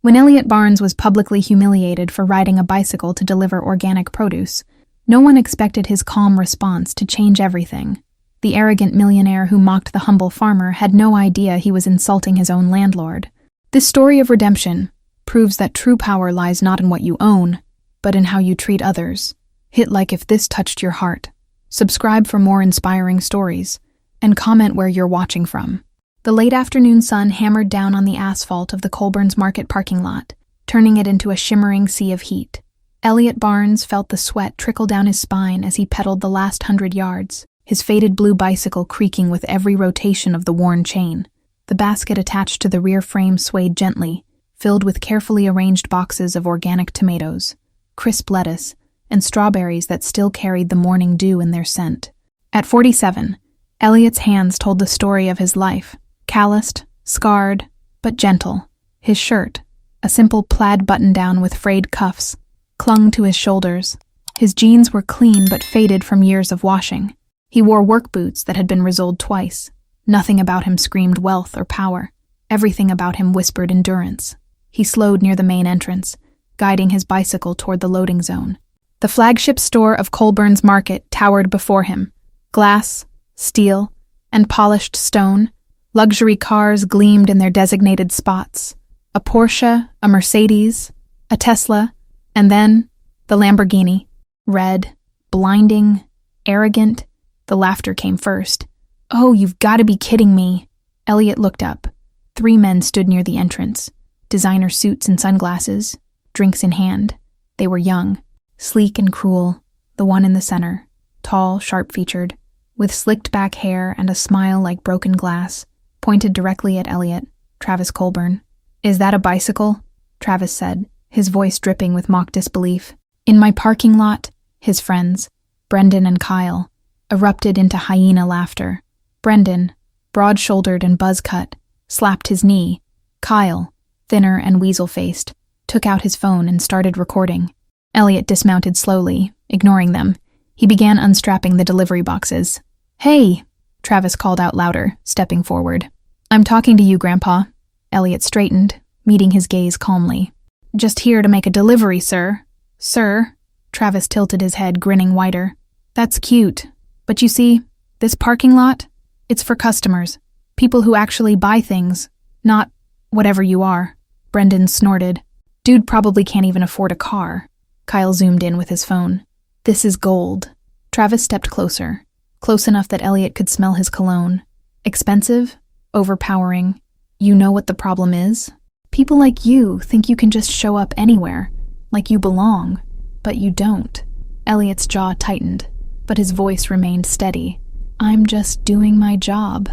When Elliot Barnes was publicly humiliated for riding a bicycle to deliver organic produce, no one expected his calm response to change everything. The arrogant millionaire who mocked the humble farmer had no idea he was insulting his own landlord. This story of redemption proves that true power lies not in what you own, but in how you treat others. Hit like if this touched your heart. Subscribe for more inspiring stories, and comment where you're watching from. The late afternoon sun hammered down on the asphalt of the Colburn's market parking lot, turning it into a shimmering sea of heat. Elliot Barnes felt the sweat trickle down his spine as he pedaled the last 100 yards, his faded blue bicycle creaking with every rotation of the worn chain. The basket attached to the rear frame swayed gently, filled with carefully arranged boxes of organic tomatoes, crisp lettuce, and strawberries that still carried the morning dew in their scent. At 47, Elliot's hands told the story of his life, calloused, scarred, but gentle. His shirt, a simple plaid button-down with frayed cuffs, clung to his shoulders. His jeans were clean but faded from years of washing. He wore work boots that had been resoled twice. Nothing about him screamed wealth or power. Everything about him whispered endurance. He slowed near the main entrance, guiding his bicycle toward the loading zone. The flagship store of Colburn's market towered before him. Glass, steel, and polished stone. Luxury cars gleamed in their designated spots. A Porsche, a Mercedes, a Tesla, and then the Lamborghini. Red, blinding, arrogant. The laughter came first. "Oh, you've got to be kidding me." Elliot looked up. 3 men stood near the entrance. Designer suits and sunglasses, drinks in hand. They were young, sleek and cruel. The one in the center, tall, sharp-featured, with slicked-back hair and a smile like broken glass, pointed directly at Elliot, Travis Colburn. "Is that a bicycle?" Travis said, his voice dripping with mock disbelief. In my parking lot, his friends, Brendan and Kyle, erupted into hyena laughter. Brendan, broad-shouldered and buzz-cut, slapped his knee. Kyle, thinner and weasel-faced, took out his phone and started recording. Elliot dismounted slowly, ignoring them. He began unstrapping the delivery boxes. "Hey!" Travis called out louder, stepping forward. "I'm talking to you, Grandpa." Elliot straightened, meeting his gaze calmly. "Just here to make a delivery, sir." "Sir?" Travis tilted his head, grinning wider. "That's cute. But you see, this parking lot, it's for customers. People who actually buy things, not whatever you are." Brendan snorted. "Dude probably can't even afford a car." Kyle zoomed in with his phone. "This is gold." Travis stepped closer, close enough that Elliot could smell his cologne. Expensive, overpowering. You know what the problem is? People like you think you can just show up anywhere, like you belong, but you don't. Elliot's jaw tightened, but his voice remained steady. "I'm just doing my job."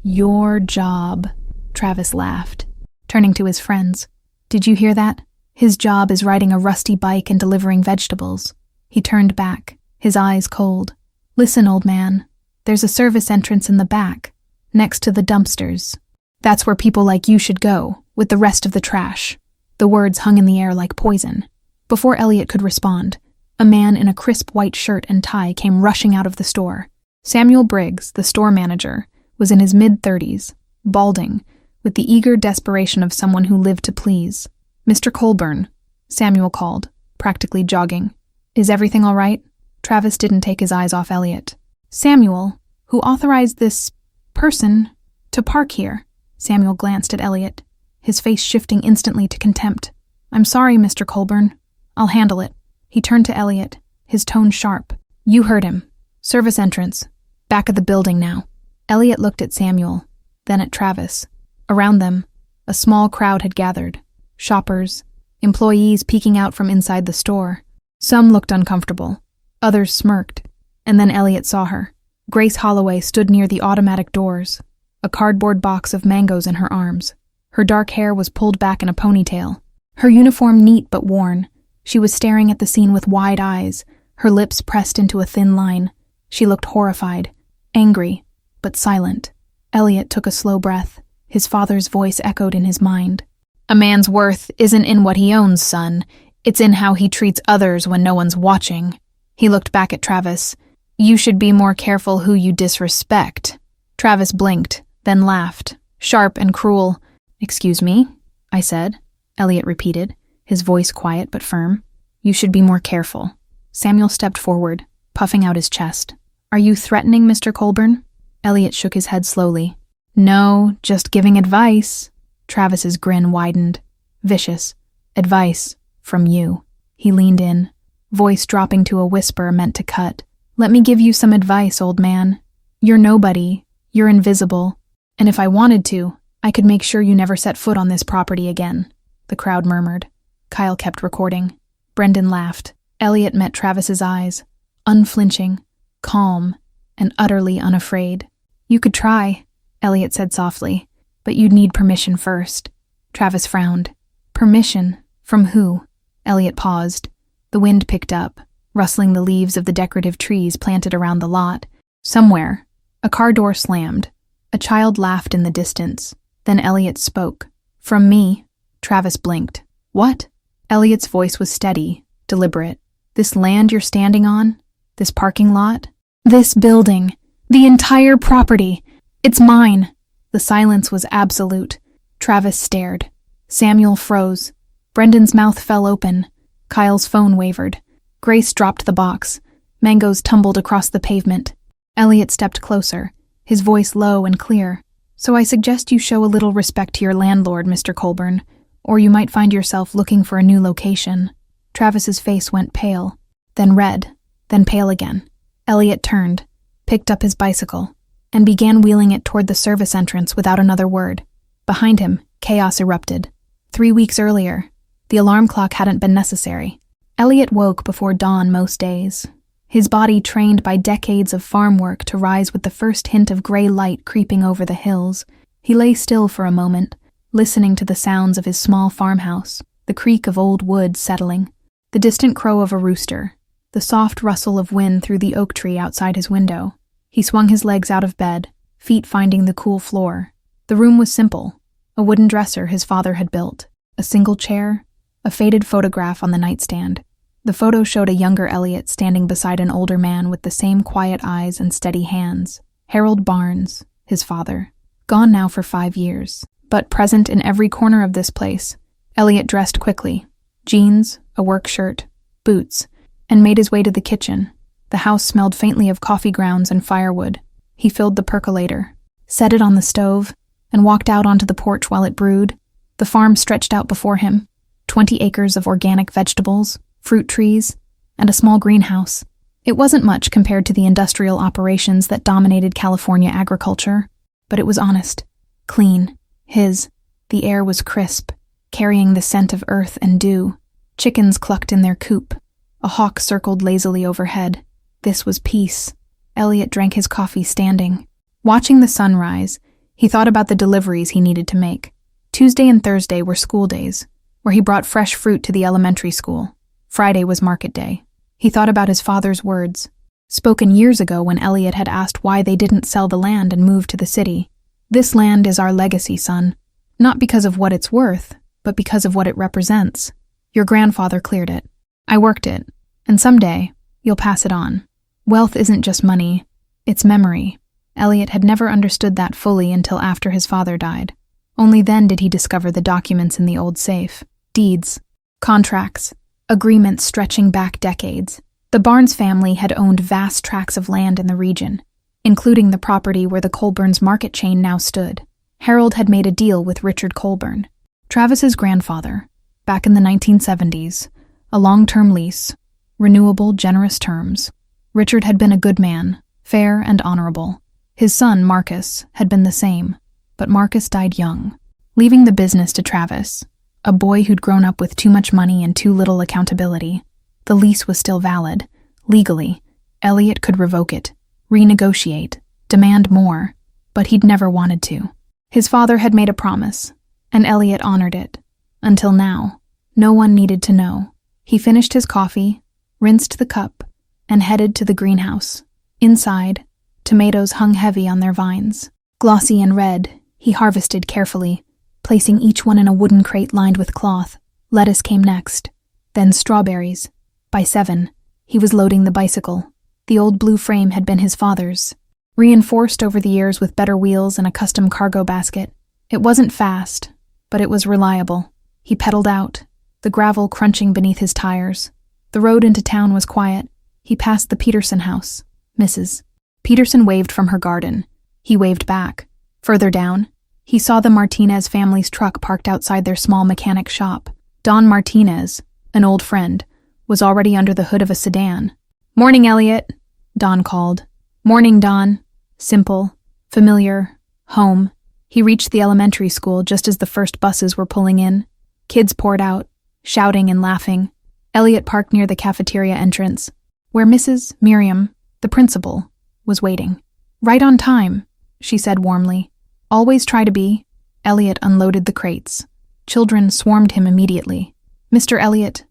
"Your job," Travis laughed, turning to his friends. "Did you hear that? His job is riding a rusty bike and delivering vegetables." He turned back, his eyes cold. "Listen, old man, there's a service entrance in the back, next to the dumpsters. That's where people like you should go, with the rest of the trash." The words hung in the air like poison. Before Elliot could respond, a man in a crisp white shirt and tie came rushing out of the store. Samuel Briggs, the store manager, was in his mid-30s, balding, with the eager desperation of someone who lived to please. "Mr. Colburn," Samuel called, practically jogging. "Is everything all right?" Travis didn't take his eyes off Elliot. "Samuel, who authorized this person to park here?" Samuel glanced at Elliot, his face shifting instantly to contempt. "I'm sorry, Mr. Colburn. I'll handle it." He turned to Elliot, his tone sharp. "You heard him. Service entrance. Back of the building now." Elliot looked at Samuel, then at Travis. Around them, a small crowd had gathered. Shoppers, employees peeking out from inside the store. Some looked uncomfortable. Others smirked. And then Elliot saw her. Grace Holloway stood near the automatic doors, a cardboard box of mangoes in her arms. Her dark hair was pulled back in a ponytail. Her uniform neat but worn. She was staring at the scene with wide eyes, her lips pressed into a thin line. She looked horrified, angry, but silent. Elliot took a slow breath. His father's voice echoed in his mind. "A man's worth isn't in what he owns, son. It's in how he treats others when no one's watching." He looked back at Travis. "You should be more careful who you disrespect." Travis blinked, then laughed, sharp and cruel. "Excuse me?" I said. Elliot repeated, his voice quiet but firm. You should be more careful. Samuel stepped forward, puffing out his chest. Are you threatening Mr. Colburn? Elliot shook his head slowly. No, just giving advice. Travis's grin widened. Vicious. Advice. From you. He leaned in, voice dropping to a whisper meant to cut. Let me give you some advice, old man. You're nobody. You're invisible. And if I wanted to, I could make sure you never set foot on this property again. The crowd murmured. Kyle kept recording. Brendan laughed. Elliot met Travis's eyes, unflinching, calm, and utterly unafraid. You could try, Elliot said softly, but you'd need permission first. Travis frowned. Permission? From who? Elliot paused. The wind picked up, rustling the leaves of the decorative trees planted around the lot. Somewhere, a car door slammed. A child laughed in the distance. Then Elliot spoke. From me. Travis blinked. What? Elliot's voice was steady, deliberate. This land you're standing on? This parking lot? This building. The entire property. It's mine. The silence was absolute. Travis stared. Samuel froze. Brendan's mouth fell open. Kyle's phone wavered. Grace dropped the box. Mangoes tumbled across the pavement. Elliot stepped closer, his voice low and clear. So I suggest you show a little respect to your landlord, Mr. Colburn, or you might find yourself looking for a new location. Travis's face went pale, then red, then pale again. Elliot turned, picked up his bicycle, and began wheeling it toward the service entrance without another word. Behind him, chaos erupted. 3 weeks earlier, the alarm clock hadn't been necessary. Elliot woke before dawn most days, his body trained by decades of farm work to rise with the first hint of gray light creeping over the hills. He lay still for a moment, listening to the sounds of his small farmhouse, the creak of old wood settling, the distant crow of a rooster, the soft rustle of wind through the oak tree outside his window. He swung his legs out of bed, feet finding the cool floor. The room was simple, a wooden dresser his father had built, a single chair, a faded photograph on the nightstand. The photo showed a younger Elliot standing beside an older man with the same quiet eyes and steady hands. Elliot Barnes, his father. Gone now for 5 years, but present in every corner of this place. Elliot dressed quickly. Jeans, a work shirt, boots, and made his way to the kitchen. The house smelled faintly of coffee grounds and firewood. He filled the percolator, set it on the stove, and walked out onto the porch while it brewed. The farm stretched out before him, 20 acres of organic vegetables, fruit trees, and a small greenhouse. It wasn't much compared to the industrial operations that dominated California agriculture, but it was honest, clean, his. The air was crisp, carrying the scent of earth and dew. Chickens clucked in their coop. A hawk circled lazily overhead. This was peace. Elliot drank his coffee standing. Watching the sun rise, he thought about the deliveries he needed to make. Tuesday and Thursday were school days, where he brought fresh fruit to the elementary school. Friday was market day. He thought about his father's words, spoken years ago when Elliot had asked why they didn't sell the land and move to the city. This land is our legacy, son. Not because of what it's worth, but because of what it represents. Your grandfather cleared it. I worked it. And someday, you'll pass it on. Wealth isn't just money. It's memory. Elliot had never understood that fully until after his father died. Only then did he discover the documents in the old safe. Deeds. Contracts. Agreements stretching back decades. The Barnes family had owned vast tracts of land in the region, including the property where the Colburn's market chain now stood. Harold had made a deal with Richard Colburn, Travis's grandfather, back in the 1970s, a long-term lease, renewable, generous terms. Richard had been a good man, fair and honorable. His son, Marcus, had been the same, but Marcus died young, leaving the business to Travis, a boy who'd grown up with too much money and too little accountability. The lease was still valid. Legally, Elliot could revoke it, renegotiate, demand more, but he'd never wanted to. His father had made a promise, and Elliot honored it. Until now, no one needed to know. He finished his coffee, rinsed the cup, and headed to the greenhouse. Inside, tomatoes hung heavy on their vines. Glossy and red, he harvested carefully, placing each one in a wooden crate lined with cloth. Lettuce came next, then strawberries. By 7, he was loading the bicycle. The old blue frame had been his father's, reinforced over the years with better wheels and a custom cargo basket. It wasn't fast, but it was reliable. He pedaled out, the gravel crunching beneath his tires. The road into town was quiet. He passed the Peterson house. Mrs. Peterson waved from her garden. He waved back. Further down, he saw the Martinez family's truck parked outside their small mechanic shop. Don Martinez, an old friend, was already under the hood of a sedan. "Morning, Elliot," Don called. "Morning, Don." Simple, familiar, home. He reached the elementary school just as the first buses were pulling in. Kids poured out, shouting and laughing. Elliot parked near the cafeteria entrance, where Mrs. Miriam, the principal, was waiting. "Right on time," she said warmly. "Always try to be." Elliot unloaded the crates. Children swarmed him immediately. Mr. Elliot,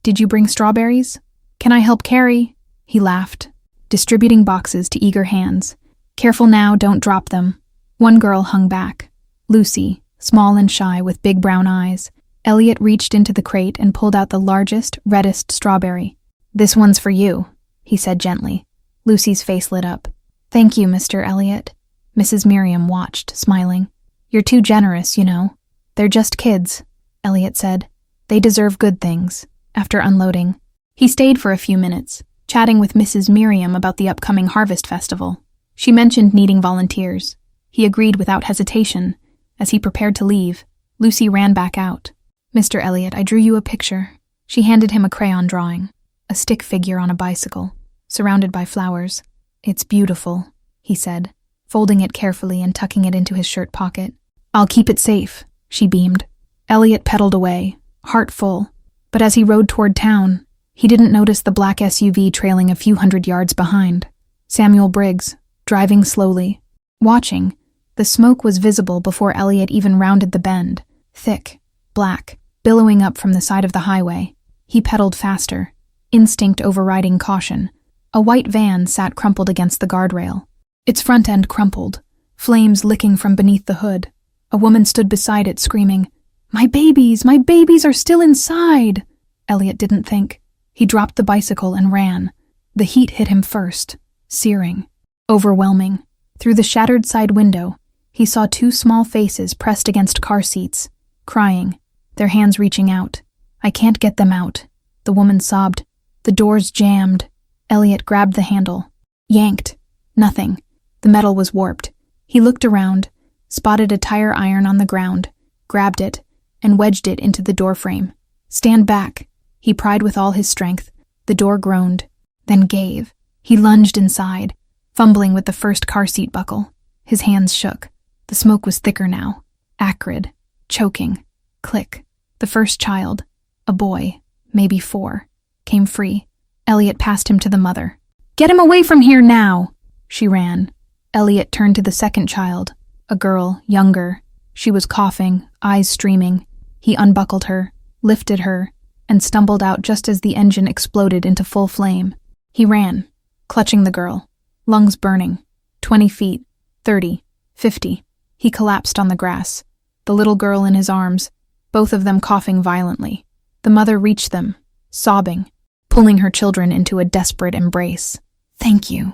did you bring strawberries? Can I help carry?" He laughed, distributing boxes to eager hands. "Careful now, don't drop them." One girl hung back. Lucy, small and shy with big brown eyes. Elliot reached into the crate and pulled out the largest, reddest strawberry. "This one's for you," he said gently. Lucy's face lit up. "Thank you, Mr. Elliot." Mrs. Miriam watched, smiling. "You're too generous, you know." "They're just kids," Elliot said. "They deserve good things." After unloading, he stayed for a few minutes, chatting with Mrs. Miriam about the upcoming harvest festival. She mentioned needing volunteers. He agreed without hesitation. As he prepared to leave, Lucy ran back out. "Mr. Elliot, I drew you a picture." She handed him a crayon drawing, a stick figure on a bicycle, surrounded by flowers. "It's beautiful," he said, folding it carefully and tucking it into his shirt pocket. "I'll keep it safe," she beamed. Elliot pedaled away, heart full, but as he rode toward town, he didn't notice the black SUV trailing a few hundred yards behind. Samuel Briggs, driving slowly, watching. The smoke was visible before Elliot even rounded the bend, thick, black, billowing up from the side of the highway. He pedaled faster, instinct overriding caution. A white van sat crumpled against the guardrail. Its front end crumpled, flames licking from beneath the hood. A woman stood beside it, screaming, my babies are still inside!" Elliot didn't think. He dropped the bicycle and ran. The heat hit him first, searing, overwhelming. Through the shattered side window, he saw two small faces pressed against car seats, crying, their hands reaching out. "I can't get them out," the woman sobbed. "The door's jammed." Elliot grabbed the handle, yanked. Nothing. The metal was warped. He looked around, spotted a tire iron on the ground, grabbed it, and wedged it into the doorframe. "Stand back," he pried with all his strength. The door groaned, then gave. He lunged inside, fumbling with the first car seat buckle. His hands shook. The smoke was thicker now, acrid, choking. Click. The first child, a boy, maybe 4, came free. Elliot passed him to the mother. "Get him away from here now!" She ran. Elliot turned to the second child, a girl, younger. She was coughing, eyes streaming. He unbuckled her, lifted her, and stumbled out just as the engine exploded into full flame. He ran, clutching the girl, lungs burning. 20 feet, 30, 50. He collapsed on the grass, the little girl in his arms, both of them coughing violently. The mother reached them, sobbing, pulling her children into a desperate embrace. Thank you.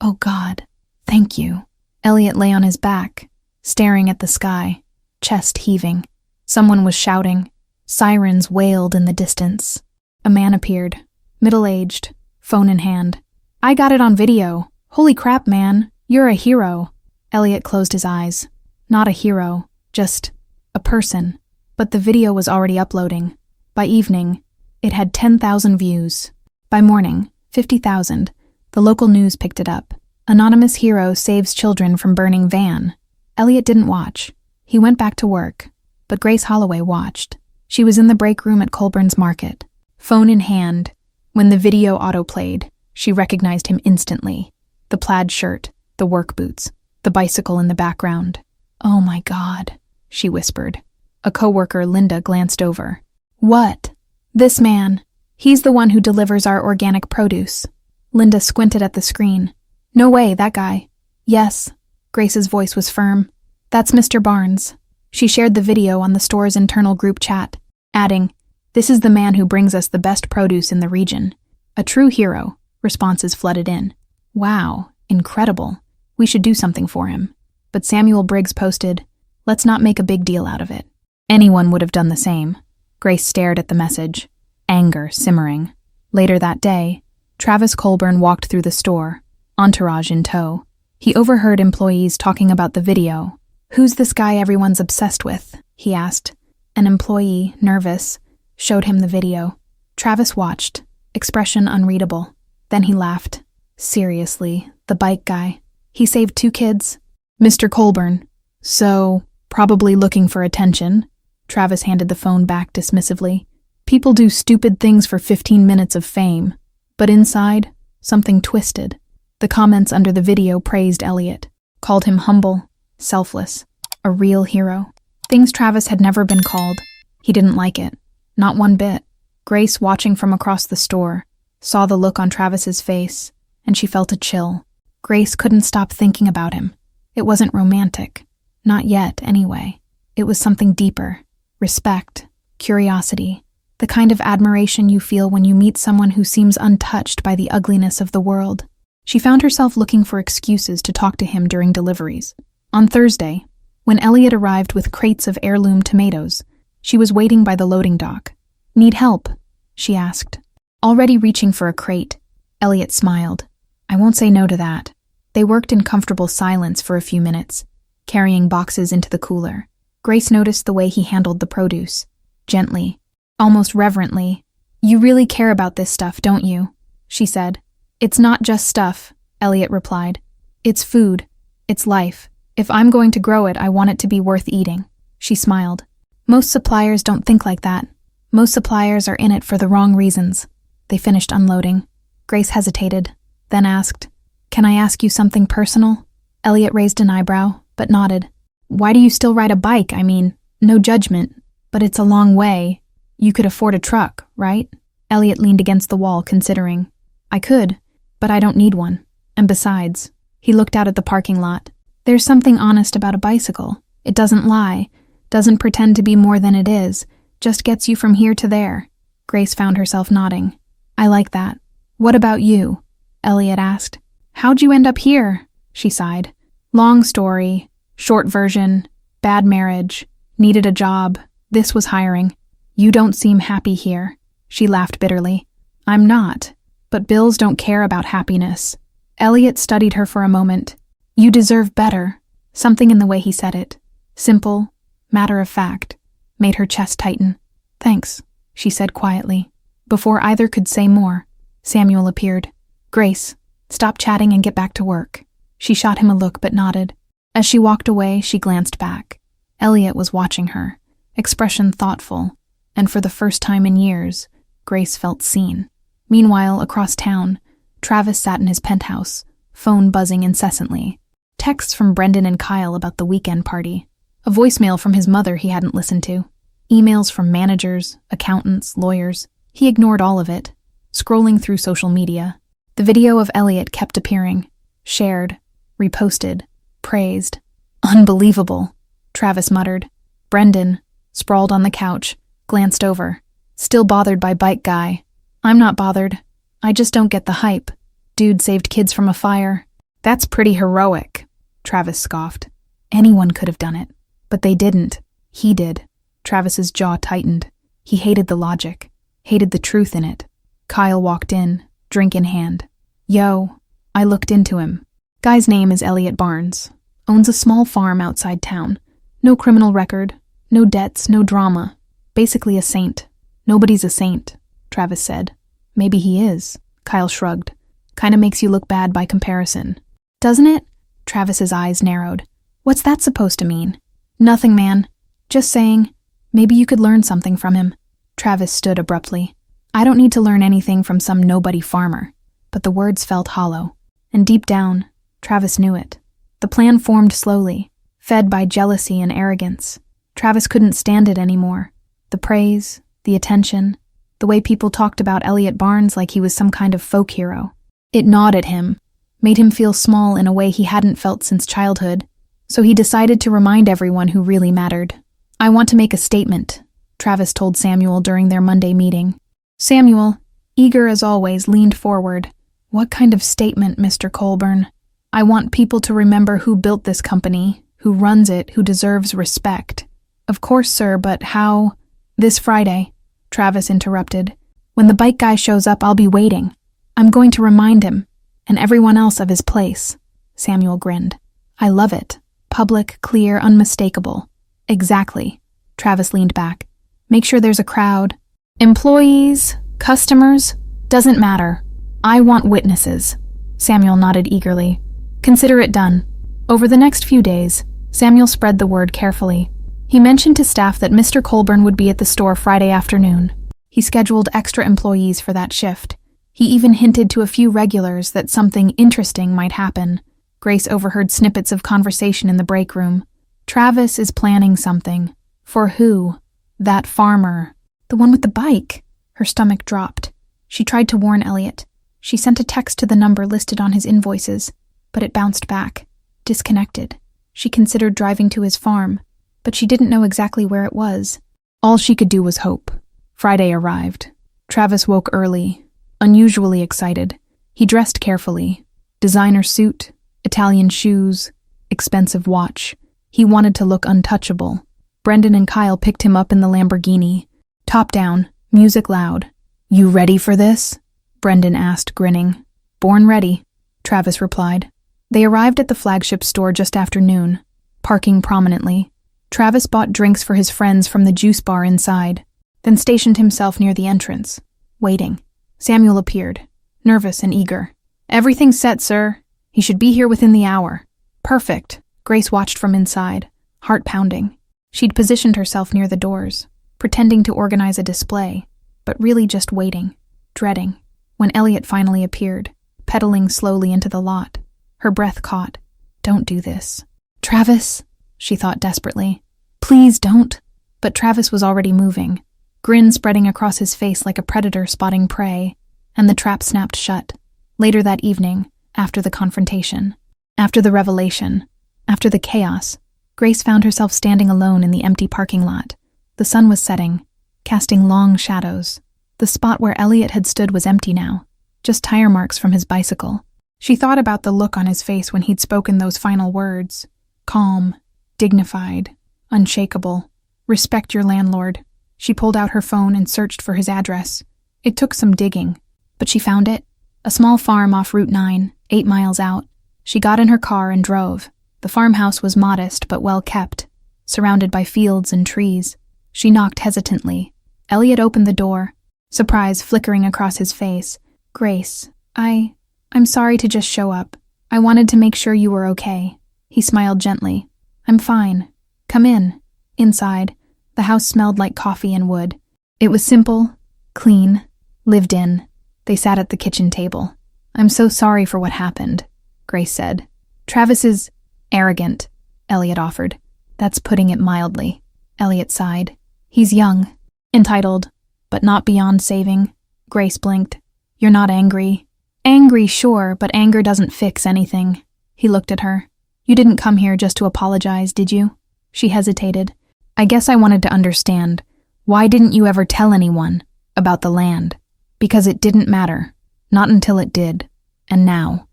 Oh God, thank you." Elliot lay on his back, staring at the sky, chest heaving. Someone was shouting. Sirens wailed in the distance. A man appeared, middle-aged, phone in hand. "I got it on video. Holy crap, man. You're a hero." Elliot closed his eyes. Not a hero, just a person. But the video was already uploading. By evening, it had 10,000 views. By morning, 50,000. The local news picked it up. Anonymous hero saves children from burning van. Elliot didn't watch. He went back to work. But Grace Holloway watched. She was in the break room at Colburn's market, phone in hand. When the video auto-played, she recognized him instantly. The plaid shirt, the work boots, the bicycle in the background. "Oh my God," she whispered. A coworker, Linda, glanced over. "What?" "This man. He's the one who delivers our organic produce." Linda squinted at the screen. "No way, that guy." "Yes." Grace's voice was firm. "That's Mr. Barnes." She shared the video on the store's internal group chat, adding, "This is the man who brings us the best produce in the region." A true hero. Responses flooded in. "Wow, incredible. We should do something for him." But Samuel Briggs posted, "Let's not make a big deal out of it. Anyone would have done the same. Grace stared at the message, anger simmering. Later that day, Travis Colburn walked through the store, entourage in tow. He overheard employees talking about the video. "Who's this guy everyone's obsessed with?" he asked. An employee, nervous, showed him the video. Travis watched, expression unreadable. Then he laughed. "Seriously, the bike guy. He saved 2 kids?" "Mr. Colburn. So, probably looking for attention." Travis handed the phone back dismissively. "People do stupid things for 15 minutes of fame. But inside, something twisted." The comments under the video praised Elliot, called him humble, selfless, a real hero. Things Travis had never been called. He didn't like it. Not one bit. Grace, watching from across the store, saw the look on Travis's face, and she felt a chill. Grace couldn't stop thinking about him. It wasn't romantic. Not yet, anyway. It was something deeper. Respect, curiosity, the kind of admiration you feel when you meet someone who seems untouched by the ugliness of the world. She found herself looking for excuses to talk to him during deliveries. On Thursday, when Elliot arrived with crates of heirloom tomatoes, she was waiting by the loading dock. "Need help?" she asked. Already reaching for a crate, Elliot smiled. "I won't say no to that." They worked in comfortable silence for a few minutes, carrying boxes into the cooler. Grace noticed the way he handled the produce. Gently, almost reverently. "You really care about this stuff, don't you?" she said. "It's not just stuff," Elliot replied. "It's food. It's life. If I'm going to grow it, I want it to be worth eating." She smiled. "Most suppliers don't think like that. Most suppliers are in it for the wrong reasons." They finished unloading. Grace hesitated, then asked, "Can I ask you something personal?" Elliot raised an eyebrow, but nodded. "Why do you still ride a bike? I mean, no judgment, but it's a long way. You could afford a truck, right?" Elliot leaned against the wall, considering. "I could, but I don't need one. And besides," he looked out at the parking lot, "there's something honest about a bicycle. It doesn't lie, doesn't pretend to be more than it is, just gets you from here to there." Grace found herself nodding. "I like that. What about you?" Elliot asked. "How'd you end up here?" she sighed. "Long story. Short version, bad marriage, needed a job, this was hiring. You don't seem happy here." She laughed bitterly. "I'm not, but bills don't care about happiness." Elliot studied her for a moment. "You deserve better." Something in the way he said it, simple, matter of fact, made her chest tighten. "Thanks," she said quietly. Before either could say more, Samuel appeared. "Grace, stop chatting and get back to work." She shot him a look but nodded. As she walked away, she glanced back. Elliot was watching her, expression thoughtful, and for the first time in years, Grace felt seen. Meanwhile, across town, Travis sat in his penthouse, phone buzzing incessantly. Texts from Brendan and Kyle about the weekend party. A voicemail from his mother he hadn't listened to. Emails from managers, accountants, lawyers. He ignored all of it, scrolling through social media. The video of Elliot kept appearing. Shared, reposted, praised. "Unbelievable," Travis muttered. Brendan, sprawled on the couch, glanced over. "Still bothered by bike guy." "I'm not bothered. I just don't get the hype. Dude saved kids from a fire." "That's pretty heroic," Travis scoffed. Anyone could have done it, but they didn't. He did. Travis's jaw tightened. He hated the logic, hated the truth in it. Kyle walked in, drink in hand. "Yo." I looked into him. Guy's name is Elliot Barnes. Owns a small farm outside town. No criminal record, no debts, no drama. Basically a saint. "Nobody's a saint," Travis said. "Maybe he is," Kyle shrugged. "Kinda makes you look bad by comparison." "Doesn't it?" Travis's eyes narrowed. "What's that supposed to mean?" "Nothing, man. Just saying, maybe you could learn something from him." Travis stood abruptly. "I don't need to learn anything from some nobody farmer." But the words felt hollow. And deep down, Travis knew it. The plan formed slowly, fed by jealousy and arrogance. Travis couldn't stand it anymore. The praise, the attention, the way people talked about Elliot Barnes like he was some kind of folk hero. It gnawed at him, made him feel small in a way he hadn't felt since childhood. So he decided to remind everyone who really mattered. "I want to make a statement," Travis told Samuel during their Monday meeting. Samuel, eager as always, leaned forward. "What kind of statement, Mr. Colburn?" "I want people to remember who built this company, who runs it, who deserves respect." Of course, sir, but how? This Friday, Travis interrupted. When the bike guy shows up, I'll be waiting. I'm going to remind him, and everyone else of his place. Samuel grinned. I love it. Public, clear, unmistakable. Exactly. Travis leaned back. Make sure there's a crowd. Employees, customers, doesn't matter. I want witnesses. Samuel nodded eagerly. Consider it done. Over the next few days, Samuel spread the word carefully. He mentioned to staff that Mr. Colburn would be at the store Friday afternoon. He scheduled extra employees for that shift. He even hinted to a few regulars that something interesting might happen. Grace overheard snippets of conversation in the break room. Travis is planning something. For who? That farmer. The one with the bike. Her stomach dropped. She tried to warn Elliot. She sent a text to the number listed on his invoices, but it bounced back. Disconnected. She considered driving to his farm, but she didn't know exactly where it was. All she could do was hope. Friday arrived. Travis woke early, unusually excited. He dressed carefully. Designer suit, Italian shoes, expensive watch. He wanted to look untouchable. Brendan and Kyle picked him up in the Lamborghini. Top down, music loud. You ready for this? Brendan asked, grinning. Born ready, Travis replied. They arrived at the flagship store just after noon, parking prominently. Travis bought drinks for his friends from the juice bar inside, then stationed himself near the entrance, waiting. Samuel appeared, nervous and eager. Everything's set, sir. He should be here within the hour. Perfect. Grace watched from inside, heart pounding. She'd positioned herself near the doors, pretending to organize a display, but really just waiting, dreading. When Elliot finally appeared, pedaling slowly into the lot, her breath caught. Don't do this. Travis, she thought desperately. Please don't. But Travis was already moving, grin spreading across his face like a predator spotting prey, and the trap snapped shut. Later that evening, after the confrontation, after the revelation, after the chaos, Grace found herself standing alone in the empty parking lot. The sun was setting, casting long shadows. The spot where Elliot had stood was empty now, just tire marks from his bicycle. She thought about the look on his face when he'd spoken those final words. Calm, dignified, unshakable. Respect your landlord. She pulled out her phone and searched for his address. It took some digging, but she found it. A small farm off Route 9, 8 miles out. She got in her car and drove. The farmhouse was modest but well kept, surrounded by fields and trees. She knocked hesitantly. Elliot opened the door, surprise flickering across his face. Grace, I'm sorry to just show up. I wanted to make sure you were okay. He smiled gently. I'm fine. Come in. Inside, the house smelled like coffee and wood. It was simple, clean, lived in. They sat at the kitchen table. I'm so sorry for what happened, Grace said. Travis is arrogant, Elliot offered. That's putting it mildly. Elliot sighed. He's young, entitled, but not beyond saving. Grace blinked. You're not angry. Angry, sure, but anger doesn't fix anything. He looked at her. You didn't come here just to apologize, did you? She hesitated. I guess I wanted to understand. Why didn't you ever tell anyone about the land? Because it didn't matter. Not until it did. And now,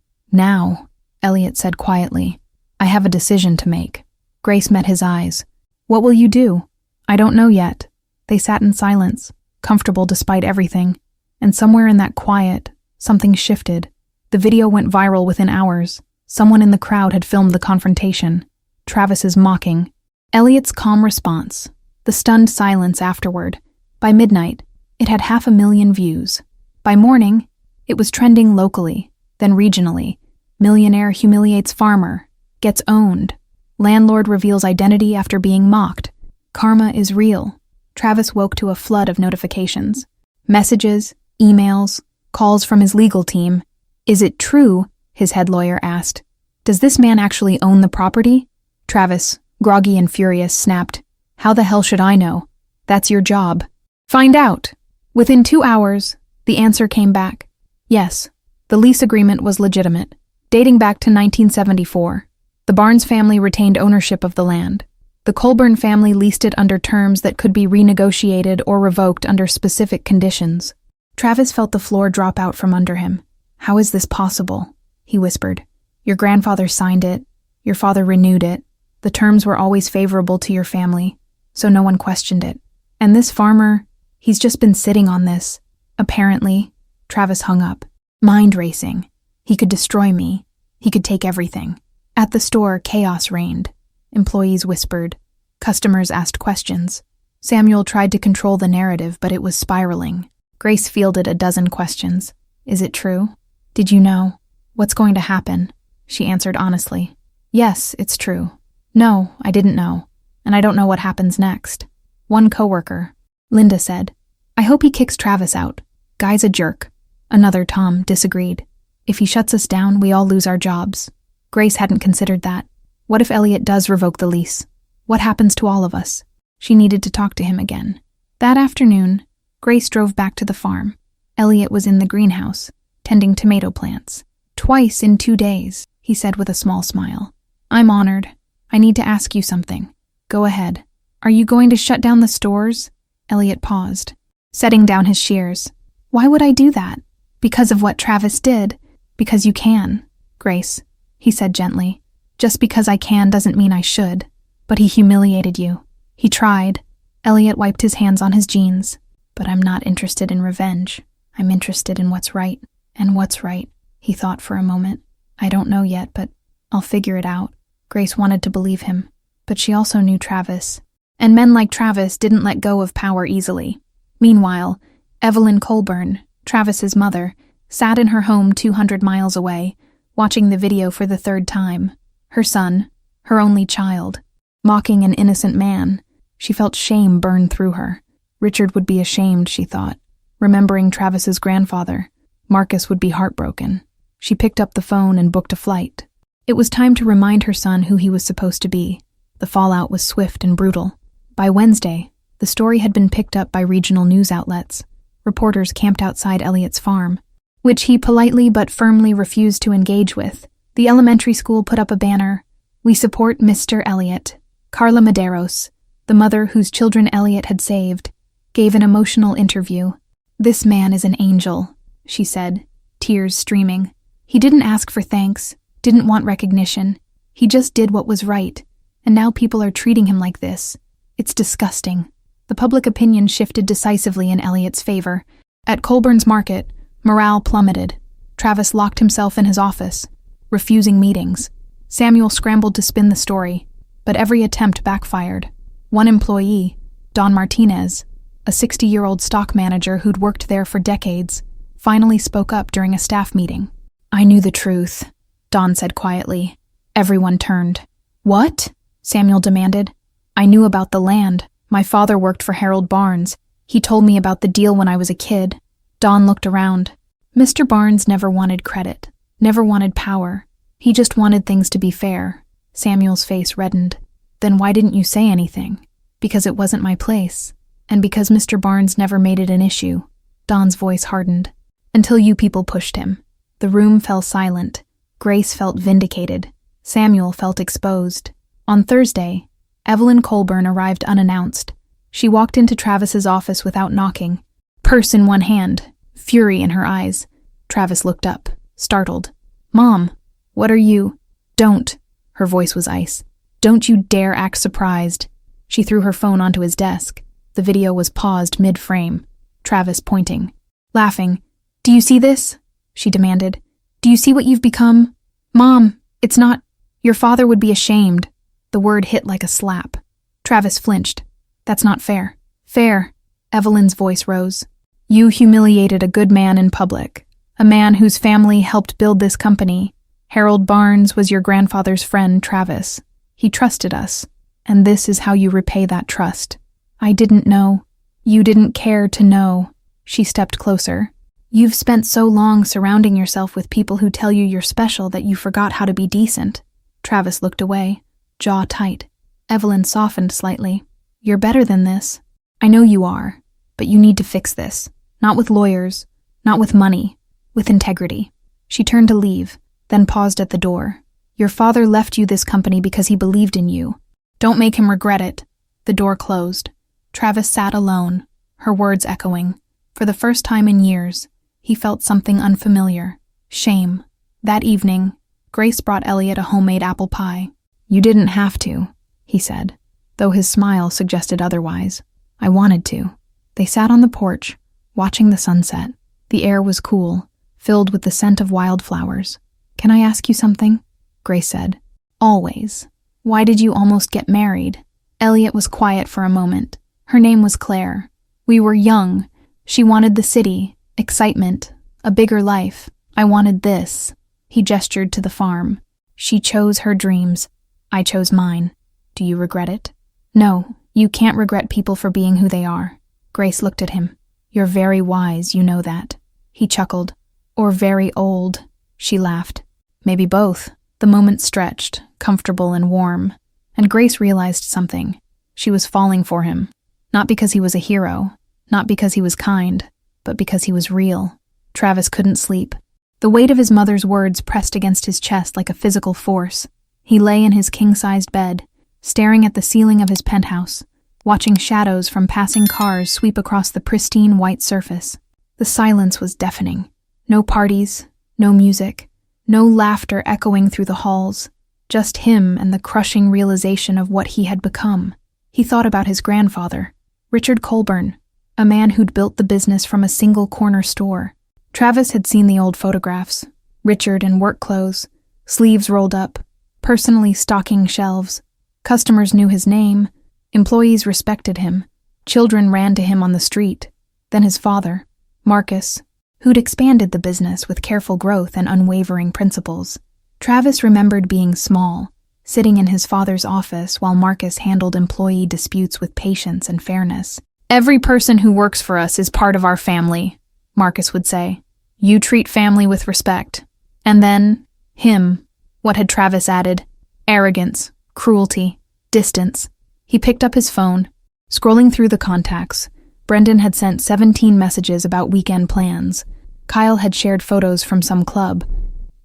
Elliot said quietly, I have a decision to make. Grace met his eyes. What will you do? I don't know yet. They sat in silence, comfortable despite everything. And somewhere in that quiet, something shifted. The video went viral within hours. Someone in the crowd had filmed the confrontation. Travis's mocking. Elliot's calm response. The stunned silence afterward. By midnight, it had 500,000 views. By morning, it was trending locally, then regionally. Millionaire humiliates farmer. Gets owned. Landlord reveals identity after being mocked. Karma is real. Travis woke to a flood of notifications. Messages, emails, calls from his legal team. Is it true? His head lawyer asked. Does this man actually own the property? Travis, groggy and furious, snapped. How the hell should I know? That's your job. Find out. Within 2 hours, the answer came back. Yes, the lease agreement was legitimate, dating back to 1974. The Barnes family retained ownership of the land. The Colburn family leased it under terms that could be renegotiated or revoked under specific conditions. Travis felt the floor drop out from under him. How is this possible? He whispered. Your grandfather signed it. Your father renewed it. The terms were always favorable to your family. so no one questioned it. And this farmer, he's just been sitting on this. Apparently, Travis hung up. Mind racing. He could destroy me. He could take everything. At the store, chaos reigned. Employees whispered. Customers asked questions. Samuel tried to control the narrative, but it was spiraling. Grace fielded a dozen questions. Is it true? Did you know? What's going to happen? She answered honestly. Yes, it's true. No, I didn't know. And I don't know what happens next. One coworker, Linda, said, I hope he kicks Travis out. Guy's a jerk. Another, Tom, disagreed. If he shuts us down, we all lose our jobs. Grace hadn't considered that. What if Elliot does revoke the lease? What happens to all of us? She needed to talk to him again. That afternoon, Grace drove back to the farm. Elliot was in the greenhouse, tending tomato plants. Twice in 2 days, he said with a small smile. I'm honored. I need to ask you something. Go ahead. Are you going to shut down the stores? Elliot paused, setting down his shears. Why would I do that? Because of what Travis did. Because you can, Grace, he said gently. Just because I can doesn't mean I should. But he humiliated you. He tried. Elliot wiped his hands on his jeans. But I'm not interested in revenge. I'm interested in what's right. And what's right? He thought for a moment. I don't know yet, but I'll figure it out. Grace wanted to believe him. But she also knew Travis. And men like Travis didn't let go of power easily. Meanwhile, Evelyn Colburn, Travis's mother, sat in her home 200 miles away, watching the video for the third time. Her son, her only child, mocking an innocent man. She felt shame burn through her. Richard would be ashamed, she thought. Remembering Travis's grandfather, Marcus would be heartbroken. She picked up the phone and booked a flight. It was time to remind her son who he was supposed to be. The fallout was swift and brutal. By Wednesday, the story had been picked up by regional news outlets. Reporters camped outside Elliot's farm, which he politely but firmly refused to engage with. The elementary school put up a banner. We support Mr. Elliot. Carla Medeiros, the mother whose children Elliot had saved, gave an emotional interview. This man is an angel, she said, tears streaming. He didn't ask for thanks, didn't want recognition. He just did what was right, and now people are treating him like this. It's disgusting. The public opinion shifted decisively in Elliot's favor. At Colburn's market, morale plummeted. Travis locked himself in his office, refusing meetings. Samuel scrambled to spin the story, but every attempt backfired. One employee, Don Martinez, a 60-year-old stock manager who'd worked there for decades, finally spoke up during a staff meeting. I knew the truth, Don said quietly. Everyone turned. What? Samuel demanded. I knew about the land. My father worked for Elliot Barnes. He told me about the deal when I was a kid. Don looked around. Mr. Barnes never wanted credit, never wanted power. He just wanted things to be fair. Samuel's face reddened. Then why didn't you say anything? Because it wasn't my place. And because Mr. Barnes never made it an issue. Don's voice hardened. Until you people pushed him. The room fell silent. Grace felt vindicated. Samuel felt exposed. On Thursday, Evelyn Colburn arrived unannounced. She walked into Travis's office without knocking, purse in one hand, fury in her eyes. Travis looked up, startled. Mom, what are you? Don't. Her voice was ice. Don't you dare act surprised. She threw her phone onto his desk. The video was paused mid-frame. Travis pointing, laughing. Do you see this? She demanded. Do you see what you've become? Mom, it's not. Your father would be ashamed. The word hit like a slap. Travis flinched. That's not fair. Fair. Evelyn's voice rose. You humiliated a good man in public. A man whose family helped build this company. Elliot Barnes was your grandfather's friend, Travis. He trusted us. And this is how you repay that trust. I didn't know. You didn't care to know. She stepped closer. You've spent so long surrounding yourself with people who tell you you're special that you forgot how to be decent. Travis looked away, jaw tight. Evelyn softened slightly. You're better than this. I know you are, but you need to fix this. Not with lawyers, not with money, with integrity. She turned to leave, then paused at the door. Your father left you this company because he believed in you. Don't make him regret it. The door closed. Travis sat alone, her words echoing. For the first time in years, he felt something unfamiliar. Shame. That evening, Grace brought Elliot a homemade apple pie. You didn't have to, he said. though his smile suggested otherwise. I wanted to. They sat on the porch, watching the sunset. The air was cool, filled with the scent of wildflowers. "Can I ask you something?" Grace said. "Always. Why did you almost get married?" Elliot was quiet for a moment. Her name was Claire. "We were young. She wanted the city, excitement, a bigger life. I wanted this." He gestured to the farm. "She chose her dreams. I chose mine. Do you regret it?" "No, you can't regret people for being who they are." Grace looked at him. "You're very wise, you know that." He chuckled. "Or very old." She laughed. "Maybe both." The moment stretched, comfortable and warm, and Grace realized something. She was falling for him. Not because he was a hero, not because he was kind, but because he was real. Travis couldn't sleep. The weight of his mother's words pressed against his chest like a physical force. He lay in his king-sized bed, staring at the ceiling of his penthouse, watching shadows from passing cars sweep across the pristine white surface. The silence was deafening. No parties, no music, no laughter echoing through the halls, just him and the crushing realization of what he had become. He thought about his grandfather, Richard Colburn, a man who'd built the business from a single corner store. Travis had seen the old photographs, Richard in work clothes, sleeves rolled up, personally stocking shelves. Customers knew his name, employees respected him, children ran to him on the street. Then his father, Marcus, who'd expanded the business with careful growth and unwavering principles. Travis remembered being small, sitting in his father's office while Marcus handled employee disputes with patience and fairness. "Every person who works for us is part of our family," Marcus would say. "You treat family with respect." And then, him. What had Travis added? Arrogance, cruelty, distance. He picked up his phone. Scrolling through the contacts, Brendan had sent 17 messages about weekend plans. Kyle had shared photos from some club.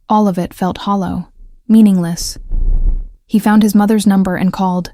All of it felt hollow, meaningless. He found his mother's number and called.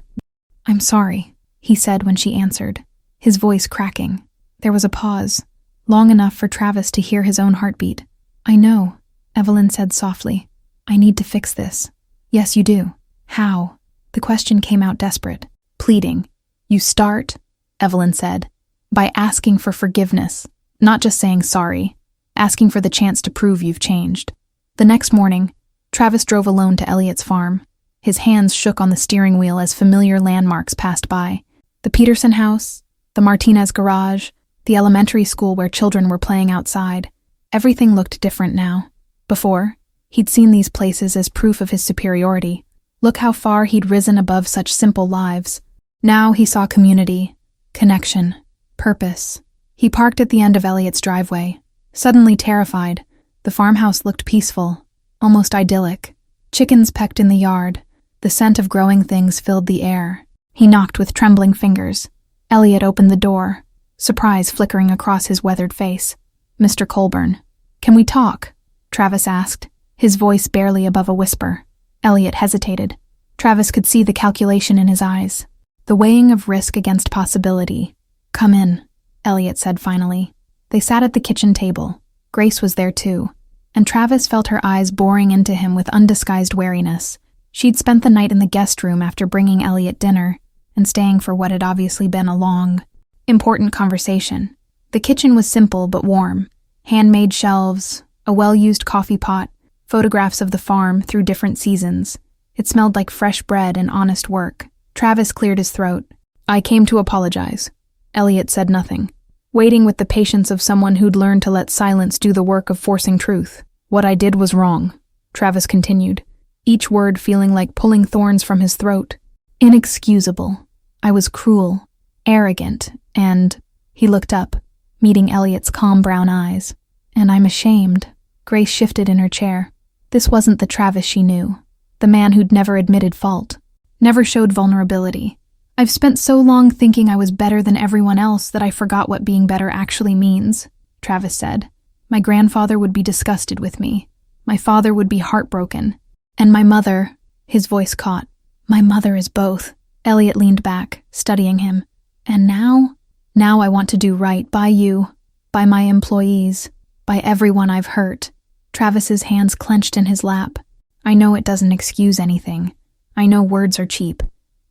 "I'm sorry," he said when she answered, his voice cracking. There was a pause, long enough for Travis to hear his own heartbeat. "I know," Evelyn said softly. "I need to fix this." "Yes, you do. How?" The question came out desperate, pleading. "You start," Evelyn said, "by asking for forgiveness, not just saying sorry, asking for the chance to prove you've changed." The next morning, Travis drove alone to Elliot's farm. His hands shook on the steering wheel as familiar landmarks passed by. The Peterson house, the Martinez garage, the elementary school where children were playing outside. Everything looked different now. Before, he'd seen these places as proof of his superiority. Look how far he'd risen above such simple lives. Now he saw community, connection, purpose. He parked at the end of Elliot's driveway. Suddenly terrified, the farmhouse looked peaceful, almost idyllic. Chickens pecked in the yard. The scent of growing things filled the air. He knocked with trembling fingers. Elliot opened the door, surprise flickering across his weathered face. "Mr. Colburn, can we talk?" Travis asked, his voice barely above a whisper. Elliot hesitated. Travis could see the calculation in his eyes, the weighing of risk against possibility. "Come in," Elliot said finally. They sat at the kitchen table. Grace was there too, and Travis felt her eyes boring into him with undisguised wariness. She'd spent the night in the guest room after bringing Elliot dinner and staying for what had obviously been a long, important conversation. The kitchen was simple but warm. Handmade shelves, a well-used coffee pot, photographs of the farm through different seasons. It smelled like fresh bread and honest work. Travis cleared his throat. "I came to apologize." Elliot said nothing, waiting with the patience of someone who'd learned to let silence do the work of forcing truth. "What I did was wrong," Travis continued, each word feeling like pulling thorns from his throat. "Inexcusable. I was cruel, arrogant, and—" He looked up, meeting Elliot's calm brown eyes. "And I'm ashamed." Grace shifted in her chair. This wasn't the Travis she knew, the man who'd never admitted fault, never showed vulnerability. "I've spent so long thinking I was better than everyone else that I forgot what being better actually means," Travis said. "My grandfather would be disgusted with me. My father would be heartbroken. And my mother," his voice caught. "My mother is both." Elliot leaned back, studying him. "And now? Now I want to do right by you, by my employees, by everyone I've hurt." Travis's hands clenched in his lap. "I know it doesn't excuse anything. I know words are cheap.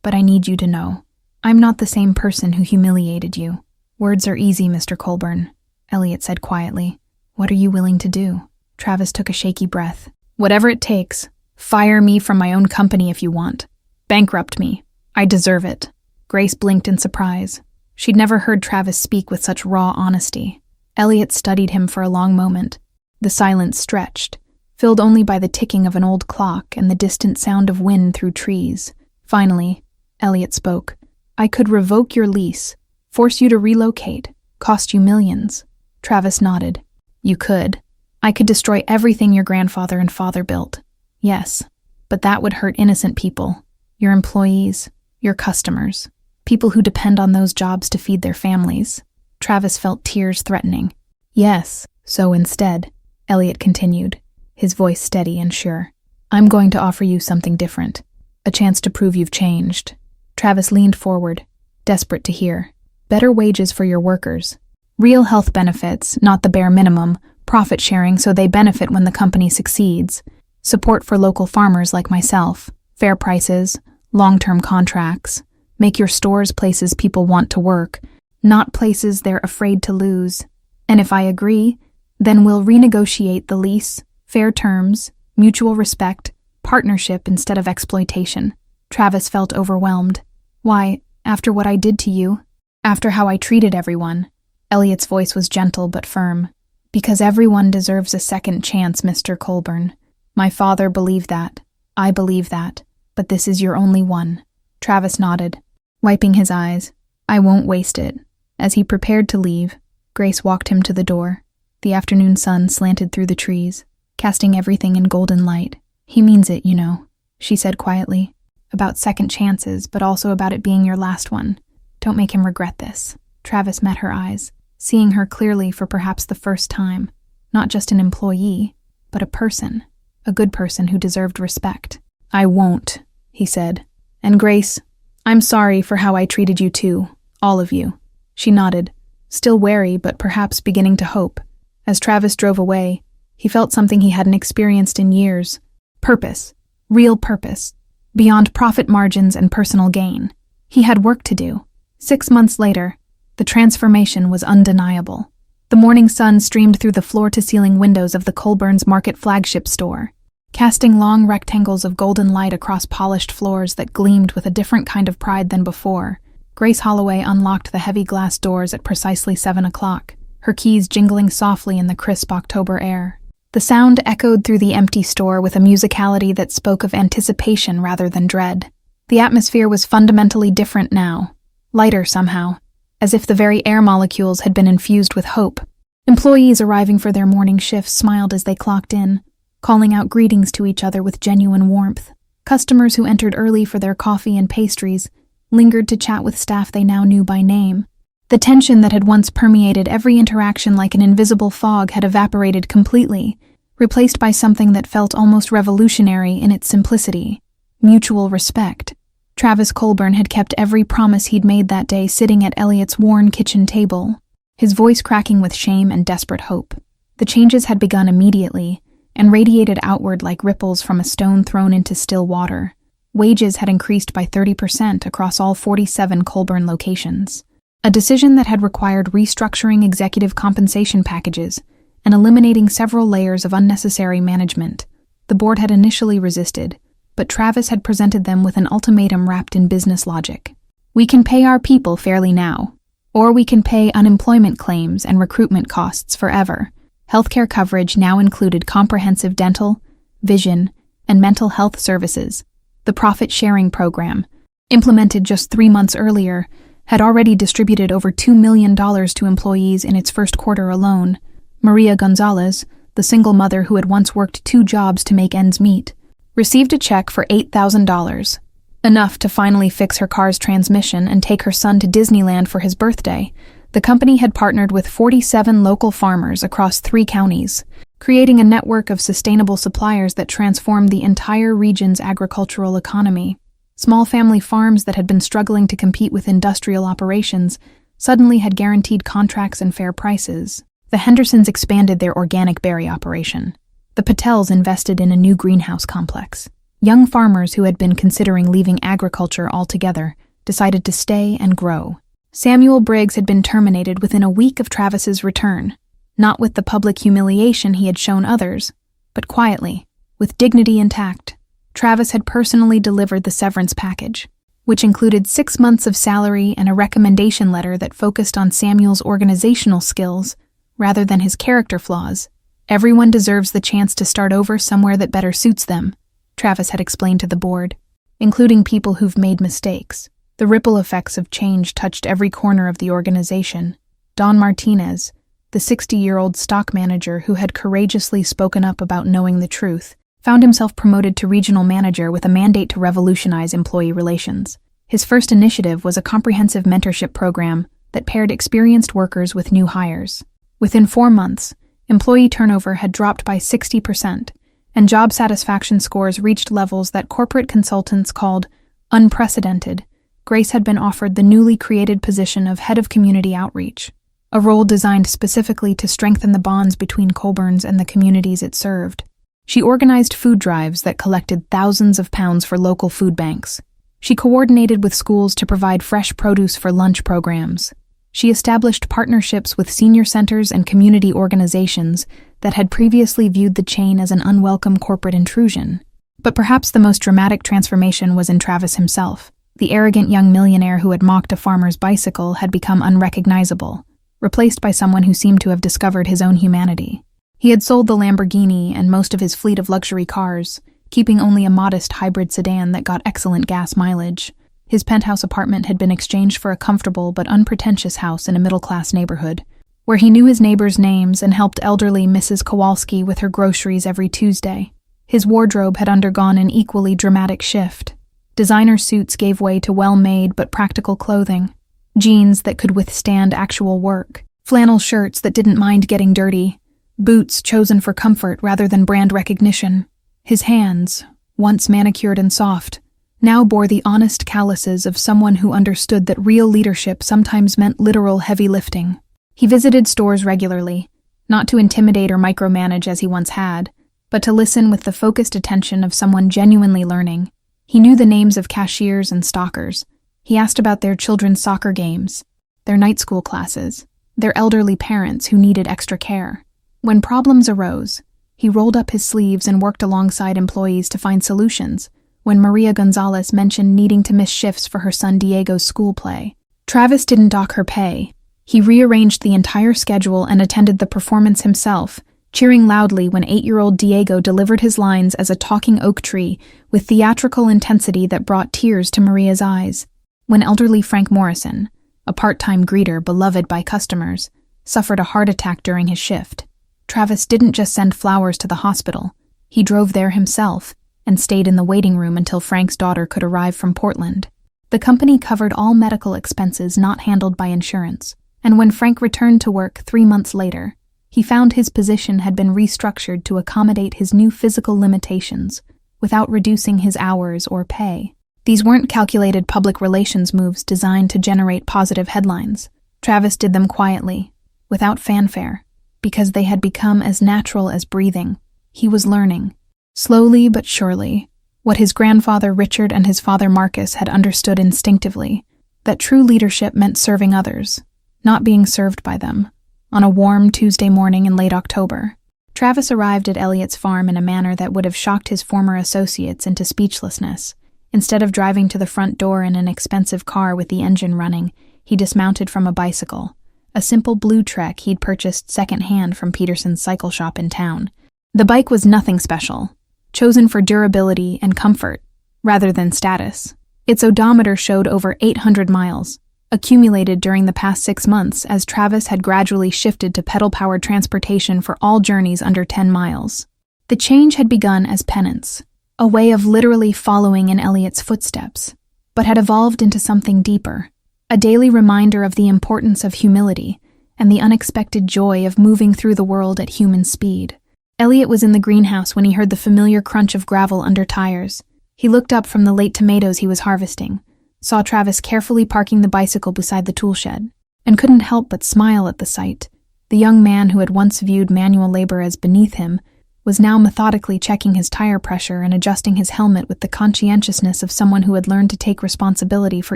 But I need you to know. I'm not the same person who humiliated you. Words are easy, Mr. Colburn, Elliot said quietly. What are you willing to do? Travis took a shaky breath. Whatever it takes. Fire me from my own company if you want. Bankrupt me. I deserve it. Grace blinked in surprise. She'd never heard Travis speak with such raw honesty. Elliot studied him for a long moment. The silence stretched, filled only by the ticking of an old clock and the distant sound of wind through trees. Finally, Elliot spoke. I could revoke your lease, force you to relocate, cost you millions. Travis nodded. You could. I could destroy everything your grandfather and father built. Yes, but that would hurt innocent people. Your employees, your customers, people who depend on those jobs to feed their families. Travis felt tears threatening. Yes, so instead, Elliot continued, his voice steady and sure. I'm going to offer you something different. A chance to prove you've changed. Travis leaned forward, desperate to hear. Better wages for your workers. Real health benefits, not the bare minimum. Profit sharing so they benefit when the company succeeds. Support for local farmers like myself. Fair prices. Long-term contracts. Make your stores places people want to work, not places they're afraid to lose. And if I agree, then we'll renegotiate the lease, fair terms, mutual respect, partnership instead of exploitation. Travis felt overwhelmed. Why, after what I did to you, after how I treated everyone. Elliot's voice was gentle but firm. Because everyone deserves a second chance, Mr. Colburn. My father believed that. I believe that. But this is your only one. Travis nodded, wiping his eyes. I won't waste it. As he prepared to leave, Grace walked him to the door. The afternoon sun slanted through the trees, casting everything in golden light. He means it, you know, she said quietly. About second chances, but also about it being your last one. Don't make him regret this. Travis met her eyes, seeing her clearly for perhaps the first time. Not just an employee, but a person. A good person who deserved respect. I won't, he said. And Grace, I'm sorry for how I treated you too, all of you. She nodded, still wary but perhaps beginning to hope. As Travis drove away, he felt something he hadn't experienced in years. Purpose. Real purpose. Beyond profit margins and personal gain. He had work to do. 6 months later, the transformation was undeniable. The morning sun streamed through the floor-to-ceiling windows of the Colburn's Market flagship store, casting long rectangles of golden light across polished floors that gleamed with a different kind of pride than before. Grace Holloway unlocked the heavy glass doors at precisely 7 o'clock, her keys jingling softly in the crisp October air. The sound echoed through the empty store with a musicality that spoke of anticipation rather than dread. The atmosphere was fundamentally different now, lighter somehow, as if the very air molecules had been infused with hope. Employees arriving for their morning shifts smiled as they clocked in, calling out greetings to each other with genuine warmth. Customers who entered early for their coffee and pastries lingered to chat with staff they now knew by name. The tension that had once permeated every interaction like an invisible fog had evaporated completely, replaced by something that felt almost revolutionary in its simplicity. Mutual respect. Travis Colburn had kept every promise he'd made that day sitting at Elliot's worn kitchen table, his voice cracking with shame and desperate hope. The changes had begun immediately and radiated outward like ripples from a stone thrown into still water. Wages had increased by 30% across all 47 Colburn locations. A decision that had required restructuring executive compensation packages and eliminating several layers of unnecessary management. The board had initially resisted, but Travis had presented them with an ultimatum wrapped in business logic. We can pay our people fairly now, or we can pay unemployment claims and recruitment costs forever. Healthcare coverage now included comprehensive dental, vision, and mental health services. The profit-sharing program, implemented just 3 months earlier, had already distributed over $2 million to employees in its first quarter alone. Maria Gonzalez, the single mother who had once worked 2 jobs to make ends meet, received a check for $8,000, enough to finally fix her car's transmission and take her son to Disneyland for his birthday. The company had partnered with 47 local farmers across 3 counties, creating a network of sustainable suppliers that transformed the entire region's agricultural economy. Small family farms that had been struggling to compete with industrial operations suddenly had guaranteed contracts and fair prices. The Hendersons expanded their organic berry operation. The Patels invested in a new greenhouse complex. Young farmers who had been considering leaving agriculture altogether decided to stay and grow. Samuel Briggs had been terminated within a week of Travis's return, not with the public humiliation he had shown others, but quietly, with dignity intact. Travis had personally delivered the severance package, which included 6 months of salary and a recommendation letter that focused on Samuel's organizational skills rather than his character flaws. Everyone deserves the chance to start over somewhere that better suits them, Travis had explained to the board, including people who've made mistakes. The ripple effects of change touched every corner of the organization. Don Martinez, the 60-year-old stock manager who had courageously spoken up about knowing the truth, found himself promoted to regional manager with a mandate to revolutionize employee relations. His first initiative was a comprehensive mentorship program that paired experienced workers with new hires. Within 4 months, employee turnover had dropped by 60%, and job satisfaction scores reached levels that corporate consultants called unprecedented. Grace had been offered the newly created position of head of community outreach, a role designed specifically to strengthen the bonds between Colburns and the communities it served. She organized food drives that collected thousands of pounds for local food banks. She coordinated with schools to provide fresh produce for lunch programs. She established partnerships with senior centers and community organizations that had previously viewed the chain as an unwelcome corporate intrusion. But perhaps the most dramatic transformation was in Travis himself. The arrogant young millionaire who had mocked a farmer's bicycle had become unrecognizable, replaced by someone who seemed to have discovered his own humanity. He had sold the Lamborghini and most of his fleet of luxury cars, keeping only a modest hybrid sedan that got excellent gas mileage. His penthouse apartment had been exchanged for a comfortable but unpretentious house in a middle-class neighborhood, where he knew his neighbors' names and helped elderly Mrs. Kowalski with her groceries every Tuesday. His wardrobe had undergone an equally dramatic shift. Designer suits gave way to well-made but practical clothing, jeans that could withstand actual work, flannel shirts that didn't mind getting dirty, boots chosen for comfort rather than brand recognition. His hands, once manicured and soft, now bore the honest calluses of someone who understood that real leadership sometimes meant literal heavy lifting. He visited stores regularly, not to intimidate or micromanage as he once had, but to listen with the focused attention of someone genuinely learning. He knew the names of cashiers and stockers. He asked about their children's soccer games, their night school classes, their elderly parents who needed extra care. When problems arose, he rolled up his sleeves and worked alongside employees to find solutions. When Maria Gonzalez mentioned needing to miss shifts for her son Diego's school play, Travis didn't dock her pay. He rearranged the entire schedule and attended the performance himself, cheering loudly when 8-year-old Diego delivered his lines as a talking oak tree with theatrical intensity that brought tears to Maria's eyes. When elderly Frank Morrison, a part-time greeter beloved by customers, suffered a heart attack during his shift, Travis didn't just send flowers to the hospital. He drove there himself and stayed in the waiting room until Frank's daughter could arrive from Portland. The company covered all medical expenses not handled by insurance, and when Frank returned to work 3 months later, he found his position had been restructured to accommodate his new physical limitations without reducing his hours or pay. These weren't calculated public relations moves designed to generate positive headlines. Travis did them quietly, without fanfare, because they had become as natural as breathing. He was learning, slowly but surely, what his grandfather Richard and his father Marcus had understood instinctively, that true leadership meant serving others, not being served by them. On a warm Tuesday morning in late October, Travis arrived at Elliot's farm in a manner that would have shocked his former associates into speechlessness. Instead of driving to the front door in an expensive car with the engine running, he dismounted from a bicycle, a simple blue Trek he'd purchased second-hand from Peterson's cycle shop in town. The bike was nothing special, chosen for durability and comfort, rather than status. Its odometer showed over 800 miles, accumulated during the past 6 months as Travis had gradually shifted to pedal-powered transportation for all journeys under 10 miles. The change had begun as penance, a way of literally following in Elliot's footsteps, but had evolved into something deeper, a daily reminder of the importance of humility and the unexpected joy of moving through the world at human speed. Elliot was in the greenhouse when he heard the familiar crunch of gravel under tires. He looked up from the late tomatoes he was harvesting, saw Travis carefully parking the bicycle beside the tool shed, and couldn't help but smile at the sight. The young man who had once viewed manual labor as beneath him was now methodically checking his tire pressure and adjusting his helmet with the conscientiousness of someone who had learned to take responsibility for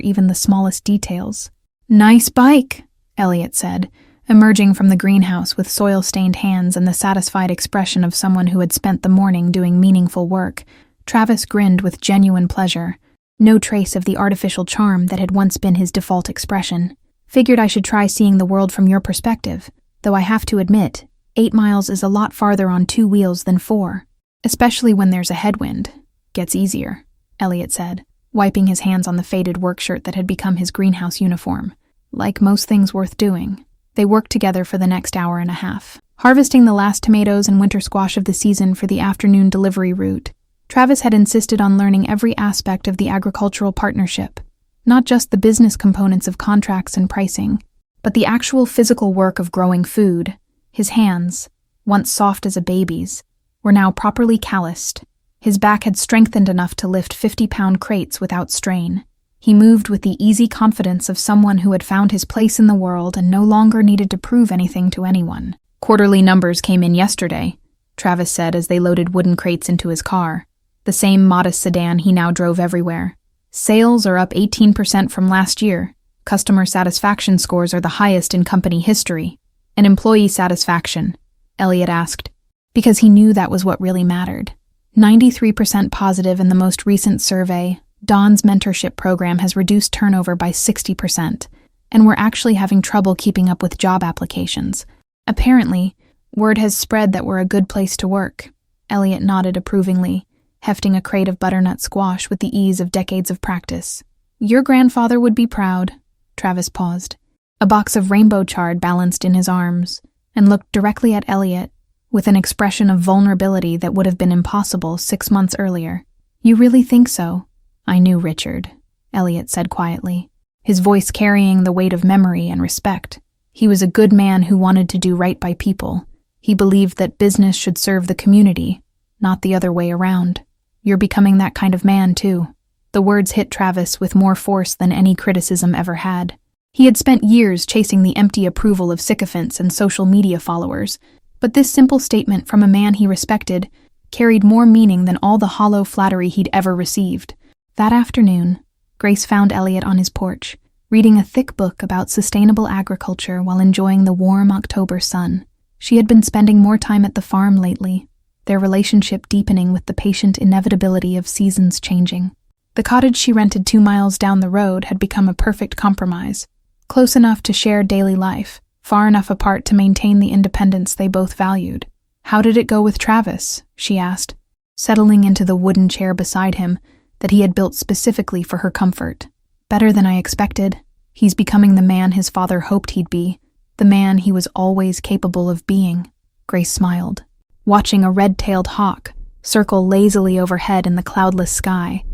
even the smallest details. "Nice bike," Elliot said, emerging from the greenhouse with soil-stained hands and the satisfied expression of someone who had spent the morning doing meaningful work. Travis grinned with genuine pleasure, no trace of the artificial charm that had once been his default expression. "Figured I should try seeing the world from your perspective, though I have to admit, 8 miles is a lot farther on 2 wheels than 4, especially when there's a headwind. Gets easier," Elliot said, wiping his hands on the faded work shirt that had become his greenhouse uniform. Like most things worth doing, they worked together for the next hour and a half, harvesting the last tomatoes and winter squash of the season for the afternoon delivery route. Travis had insisted on learning every aspect of the agricultural partnership, not just the business components of contracts and pricing, but the actual physical work of growing food. His hands, once soft as a baby's, were now properly callused. His back had strengthened enough to lift 50-pound crates without strain. He moved with the easy confidence of someone who had found his place in the world and no longer needed to prove anything to anyone. "Quarterly numbers came in yesterday," Travis said as they loaded wooden crates into his car, the same modest sedan he now drove everywhere. "Sales are up 18% from last year. Customer satisfaction scores are the highest in company history." "And employee satisfaction?" Elliot asked, because he knew that was what really mattered. 93% positive in the most recent survey. Dawn's mentorship program has reduced turnover by 60%, and we're actually having trouble keeping up with job applications. Apparently, word has spread that we're a good place to work. Elliot nodded approvingly, hefting a crate of butternut squash with the ease of decades of practice. "Your grandfather would be proud." Travis paused. A box of rainbow chard balanced in his arms, and looked directly at Elliot with an expression of vulnerability that would have been impossible 6 months earlier. "You really think so?" "I knew Richard," Elliot said quietly, his voice carrying the weight of memory and respect. "He was a good man who wanted to do right by people. He believed that business should serve the community, not the other way around. You're becoming that kind of man, too." The words hit Travis with more force than any criticism ever had. He had spent years chasing the empty approval of sycophants and social media followers, but this simple statement from a man he respected carried more meaning than all the hollow flattery he'd ever received. That afternoon, Grace found Elliot on his porch, reading a thick book about sustainable agriculture while enjoying the warm October sun. She had been spending more time at the farm lately, their relationship deepening with the patient inevitability of seasons changing. The cottage she rented 2 miles down the road had become a perfect compromise. Close enough to share daily life, far enough apart to maintain the independence they both valued. "How did it go with Travis?" she asked, settling into the wooden chair beside him that he had built specifically for her comfort. "Better than I expected. He's becoming the man his father hoped he'd be, the man he was always capable of being." Grace smiled, watching a red-tailed hawk circle lazily overhead in the cloudless sky.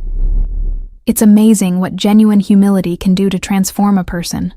"It's amazing what genuine humility can do to transform a person,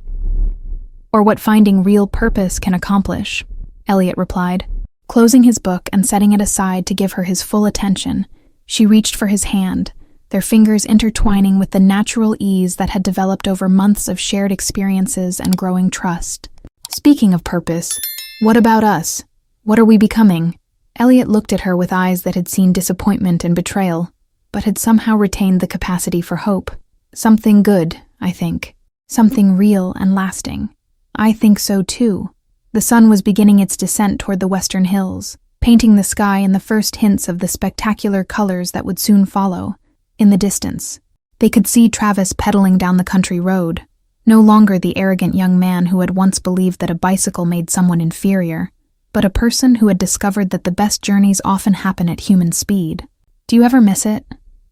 or what finding real purpose can accomplish," Elliot replied. Closing his book and setting it aside to give her his full attention, she reached for his hand, their fingers intertwining with the natural ease that had developed over months of shared experiences and growing trust. "Speaking of purpose, what about us? What are we becoming?" Elliot looked at her with eyes that had seen disappointment and betrayal, but had somehow retained the capacity for hope. "Something good, I think. Something real and lasting." "I think so too." The sun was beginning its descent toward the western hills, painting the sky in the first hints of the spectacular colors that would soon follow. In the distance, they could see Travis pedaling down the country road, no longer the arrogant young man who had once believed that a bicycle made someone inferior, but a person who had discovered that the best journeys often happen at human speed. "Do you ever miss it?"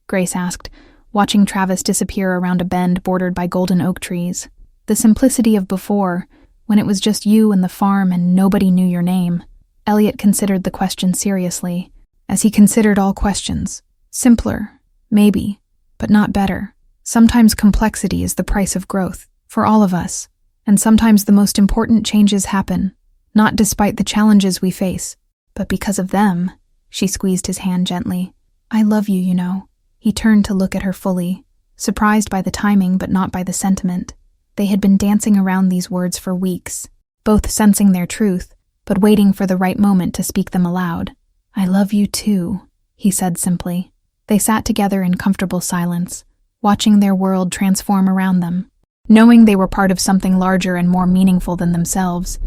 Grace asked, watching Travis disappear around a bend bordered by golden oak trees. "The simplicity of before, when it was just you and the farm and nobody knew your name." Elliot considered the question seriously, as he considered all questions. Simpler, maybe, but not better. Sometimes complexity is the price of growth, for all of us, and sometimes the most important changes happen, not despite the challenges we face, but because of them. She squeezed his hand gently. "I love you, you know." He turned to look at her fully, surprised by the timing but not by the sentiment. They had been dancing around these words for weeks, both sensing their truth, but waiting for the right moment to speak them aloud. I love you too, he said simply. They sat together in comfortable silence, watching their world transform around them, knowing they were part of something larger and more meaningful than themselves.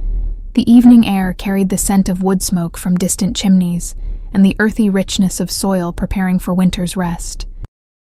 The evening air carried the scent of wood smoke from distant chimneys and the earthy richness of soil preparing for winter's rest.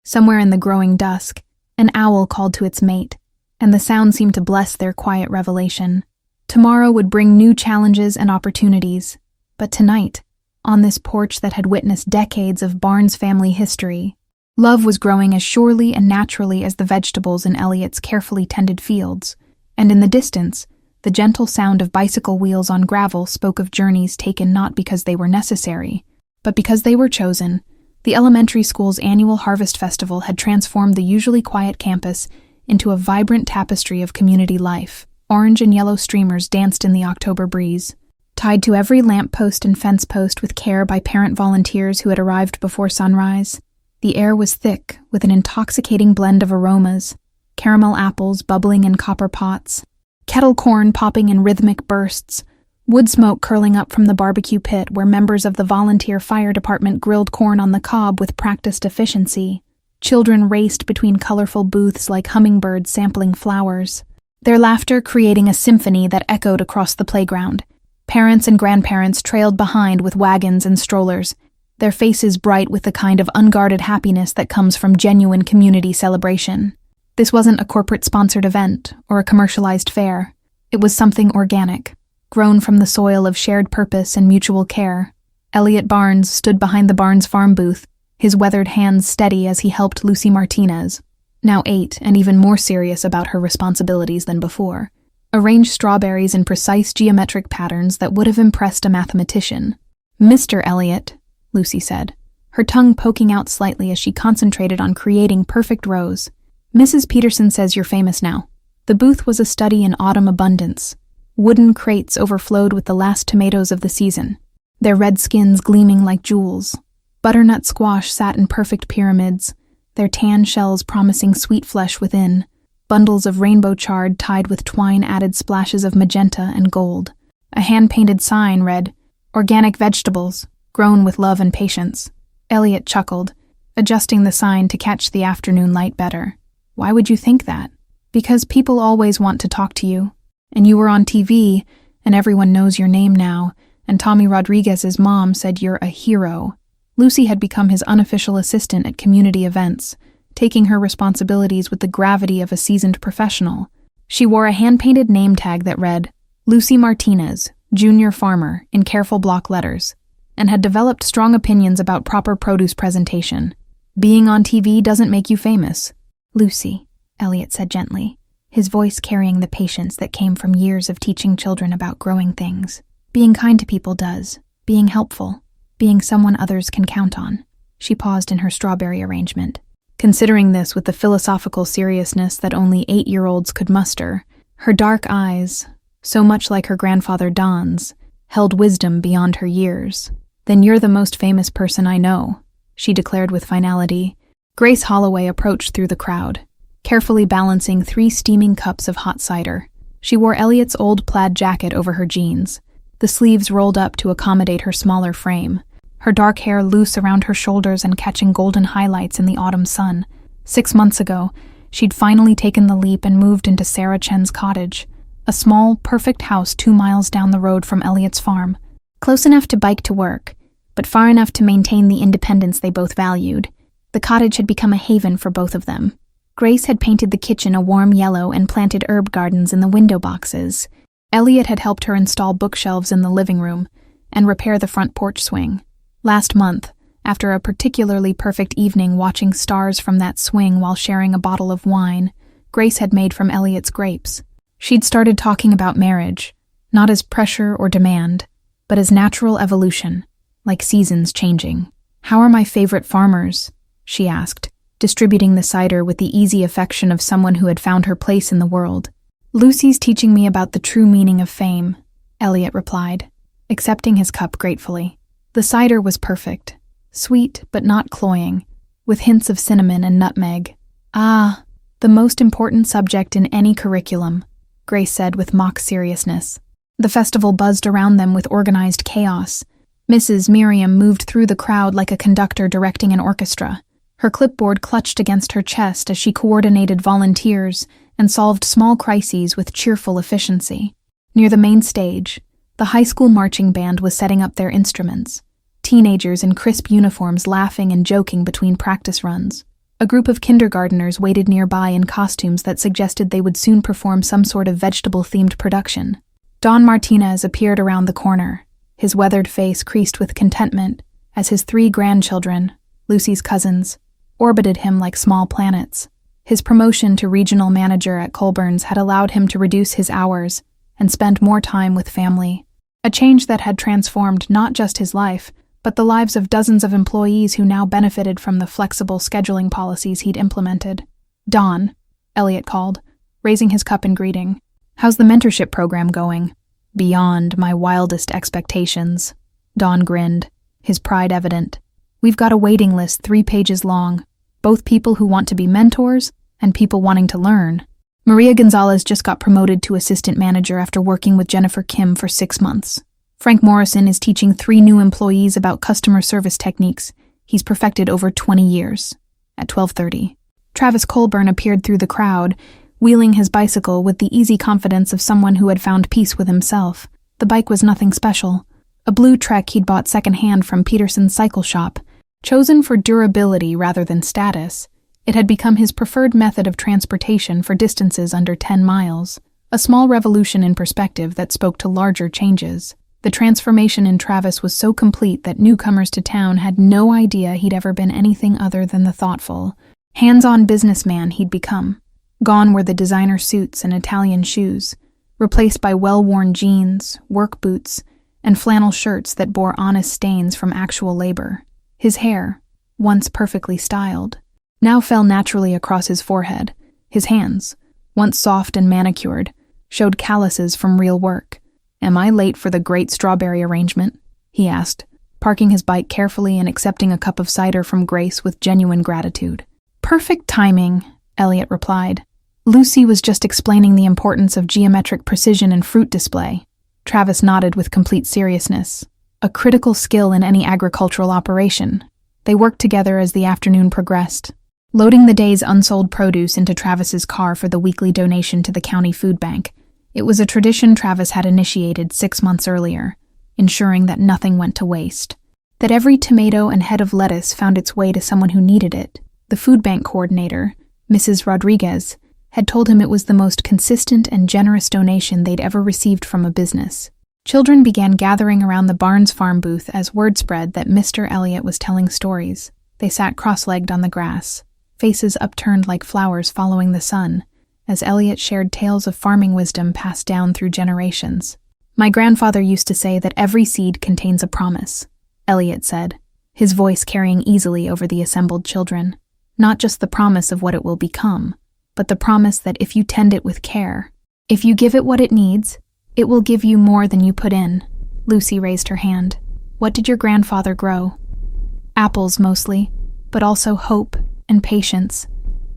Somewhere in the growing dusk, an owl called to its mate, and the sound seemed to bless their quiet revelation. Tomorrow would bring new challenges and opportunities, but tonight, on this porch that had witnessed decades of Barnes family history, love was growing as surely and naturally as the vegetables in Elliot's carefully tended fields, and in the distance, the gentle sound of bicycle wheels on gravel spoke of journeys taken not because they were necessary, but because they were chosen. The elementary school's annual Harvest Festival had transformed the usually quiet campus into a vibrant tapestry of community life. Orange and yellow streamers danced in the October breeze, tied to every lamppost and fence post with care by parent volunteers who had arrived before sunrise. The air was thick with an intoxicating blend of aromas, caramel apples bubbling in copper pots, kettle corn popping in rhythmic bursts, wood smoke curling up from the barbecue pit where members of the volunteer fire department grilled corn on the cob with practiced efficiency. Children raced between colorful booths like hummingbirds sampling flowers, their laughter creating a symphony that echoed across the playground. Parents and grandparents trailed behind with wagons and strollers, their faces bright with the kind of unguarded happiness that comes from genuine community celebration. This wasn't a corporate-sponsored event or a commercialized fair. It was something organic, grown from the soil of shared purpose and mutual care. Elliot Barnes stood behind the Barnes farm booth, his weathered hands steady as he helped Lucy Martinez, now 8 and even more serious about her responsibilities than before, arrange strawberries in precise geometric patterns that would have impressed a mathematician. "Mr. Elliot," Lucy said, her tongue poking out slightly as she concentrated on creating perfect rows. "Mrs. Peterson says you're famous now." The booth was a study in autumn abundance. Wooden crates overflowed with the last tomatoes of the season, their red skins gleaming like jewels. Butternut squash sat in perfect pyramids, their tan shells promising sweet flesh within. Bundles of rainbow chard tied with twine added splashes of magenta and gold. A hand-painted sign read, "Organic vegetables, grown with love and patience." Elliot chuckled, adjusting the sign to catch the afternoon light better. "Why would you think that?" "Because people always want to talk to you. And you were on TV, and everyone knows your name now, and Tommy Rodriguez's mom said you're a hero." Lucy had become his unofficial assistant at community events, taking her responsibilities with the gravity of a seasoned professional. She wore a hand-painted name tag that read, "Lucy Martinez, Junior Farmer," in careful block letters, and had developed strong opinions about proper produce presentation. "Being on TV doesn't make you famous." "Lucy," Elliot said gently, his voice carrying the patience that came from years of teaching children about growing things. "Being kind to people does. Being helpful. Being someone others can count on." She paused in her strawberry arrangement, considering this with the philosophical seriousness that only 8-year-olds could muster. Her dark eyes, so much like her grandfather Don's, held wisdom beyond her years. "Then you're the most famous person I know," she declared with finality. Grace Holloway approached through the crowd, carefully balancing 3 steaming cups of hot cider. She wore Elliot's old plaid jacket over her jeans, the sleeves rolled up to accommodate her smaller frame, her dark hair loose around her shoulders and catching golden highlights in the autumn sun. 6 months ago, she'd finally taken the leap and moved into Sarah Chen's cottage, a small, perfect house 2 miles down the road from Elliot's farm. Close enough to bike to work, but far enough to maintain the independence they both valued. The cottage had become a haven for both of them. Grace had painted the kitchen a warm yellow and planted herb gardens in the window boxes. Elliot had helped her install bookshelves in the living room and repair the front porch swing. Last month, after a particularly perfect evening watching stars from that swing while sharing a bottle of wine Grace had made from Elliot's grapes, she'd started talking about marriage, not as pressure or demand, but as natural evolution, like seasons changing. "How are my favorite farmers?" she asked, distributing the cider with the easy affection of someone who had found her place in the world. "Lucy's teaching me about the true meaning of fame," Elliot replied, accepting his cup gratefully. The cider was perfect, sweet but not cloying, with hints of cinnamon and nutmeg. "Ah, the most important subject in any curriculum," Grace said with mock seriousness. The festival buzzed around them with organized chaos. Mrs. Miriam moved through the crowd like a conductor directing an orchestra. Her clipboard clutched against her chest as she coordinated volunteers and solved small crises with cheerful efficiency. Near the main stage, the high school marching band was setting up their instruments. Teenagers in crisp uniforms laughing and joking between practice runs. A group of kindergarteners waited nearby in costumes that suggested they would soon perform some sort of vegetable-themed production. Don Martinez appeared around the corner, his weathered face creased with contentment as his 3 grandchildren, Lucy's cousins, orbited him like small planets. His promotion to regional manager at Colburn's had allowed him to reduce his hours and spend more time with family, a change that had transformed not just his life, but the lives of dozens of employees who now benefited from the flexible scheduling policies he'd implemented. "Don," Elliot called, raising his cup in greeting. "How's the mentorship program going?" "Beyond my wildest expectations," Don grinned, his pride evident. "We've got a waiting list 3 pages long, both people who want to be mentors and people wanting to learn. Maria Gonzalez just got promoted to assistant manager after working with Jennifer Kim for 6 months. Frank Morrison is teaching 3 new employees about customer service techniques he's perfected over 20 years. At 12:30, Travis Colburn appeared through the crowd, wheeling his bicycle with the easy confidence of someone who had found peace with himself. The bike was nothing special. A blue Trek he'd bought secondhand from Peterson's cycle shop. Chosen for durability rather than status, it had become his preferred method of transportation for distances under 10 miles. A small revolution in perspective that spoke to larger changes. The transformation in Travis was so complete that newcomers to town had no idea he'd ever been anything other than the thoughtful, hands-on businessman he'd become. Gone were the designer suits and Italian shoes, replaced by well-worn jeans, work boots, and flannel shirts that bore honest stains from actual labor. His hair, once perfectly styled, now fell naturally across his forehead. His hands, once soft and manicured, showed calluses from real work. "Am I late for the great strawberry arrangement?" he asked, parking his bike carefully and accepting a cup of cider from Grace with genuine gratitude. "Perfect timing," Elliot replied. "Lucy was just explaining the importance of geometric precision in fruit display." Travis nodded with complete seriousness. A critical skill in any agricultural operation. They worked together as the afternoon progressed, loading the day's unsold produce into Travis's car for the weekly donation to the county food bank. It was a tradition Travis had initiated 6 months earlier, ensuring that nothing went to waste, that every tomato and head of lettuce found its way to someone who needed it. The food bank coordinator, Mrs. Rodriguez, had told him it was the most consistent and generous donation they'd ever received from a business. Children began gathering around the Barnes farm booth as word spread that Mr. Elliot was telling stories. They sat cross-legged on the grass, faces upturned like flowers following the sun, as Elliot shared tales of farming wisdom passed down through generations. "My grandfather used to say that every seed contains a promise," Elliot said, his voice carrying easily over the assembled children. "Not just the promise of what it will become, but the promise that if you tend it with care, if you give it what it needs, it will give you more than you put in." Lucy raised her hand. "What did your grandfather grow?" "Apples mostly, but also hope and patience,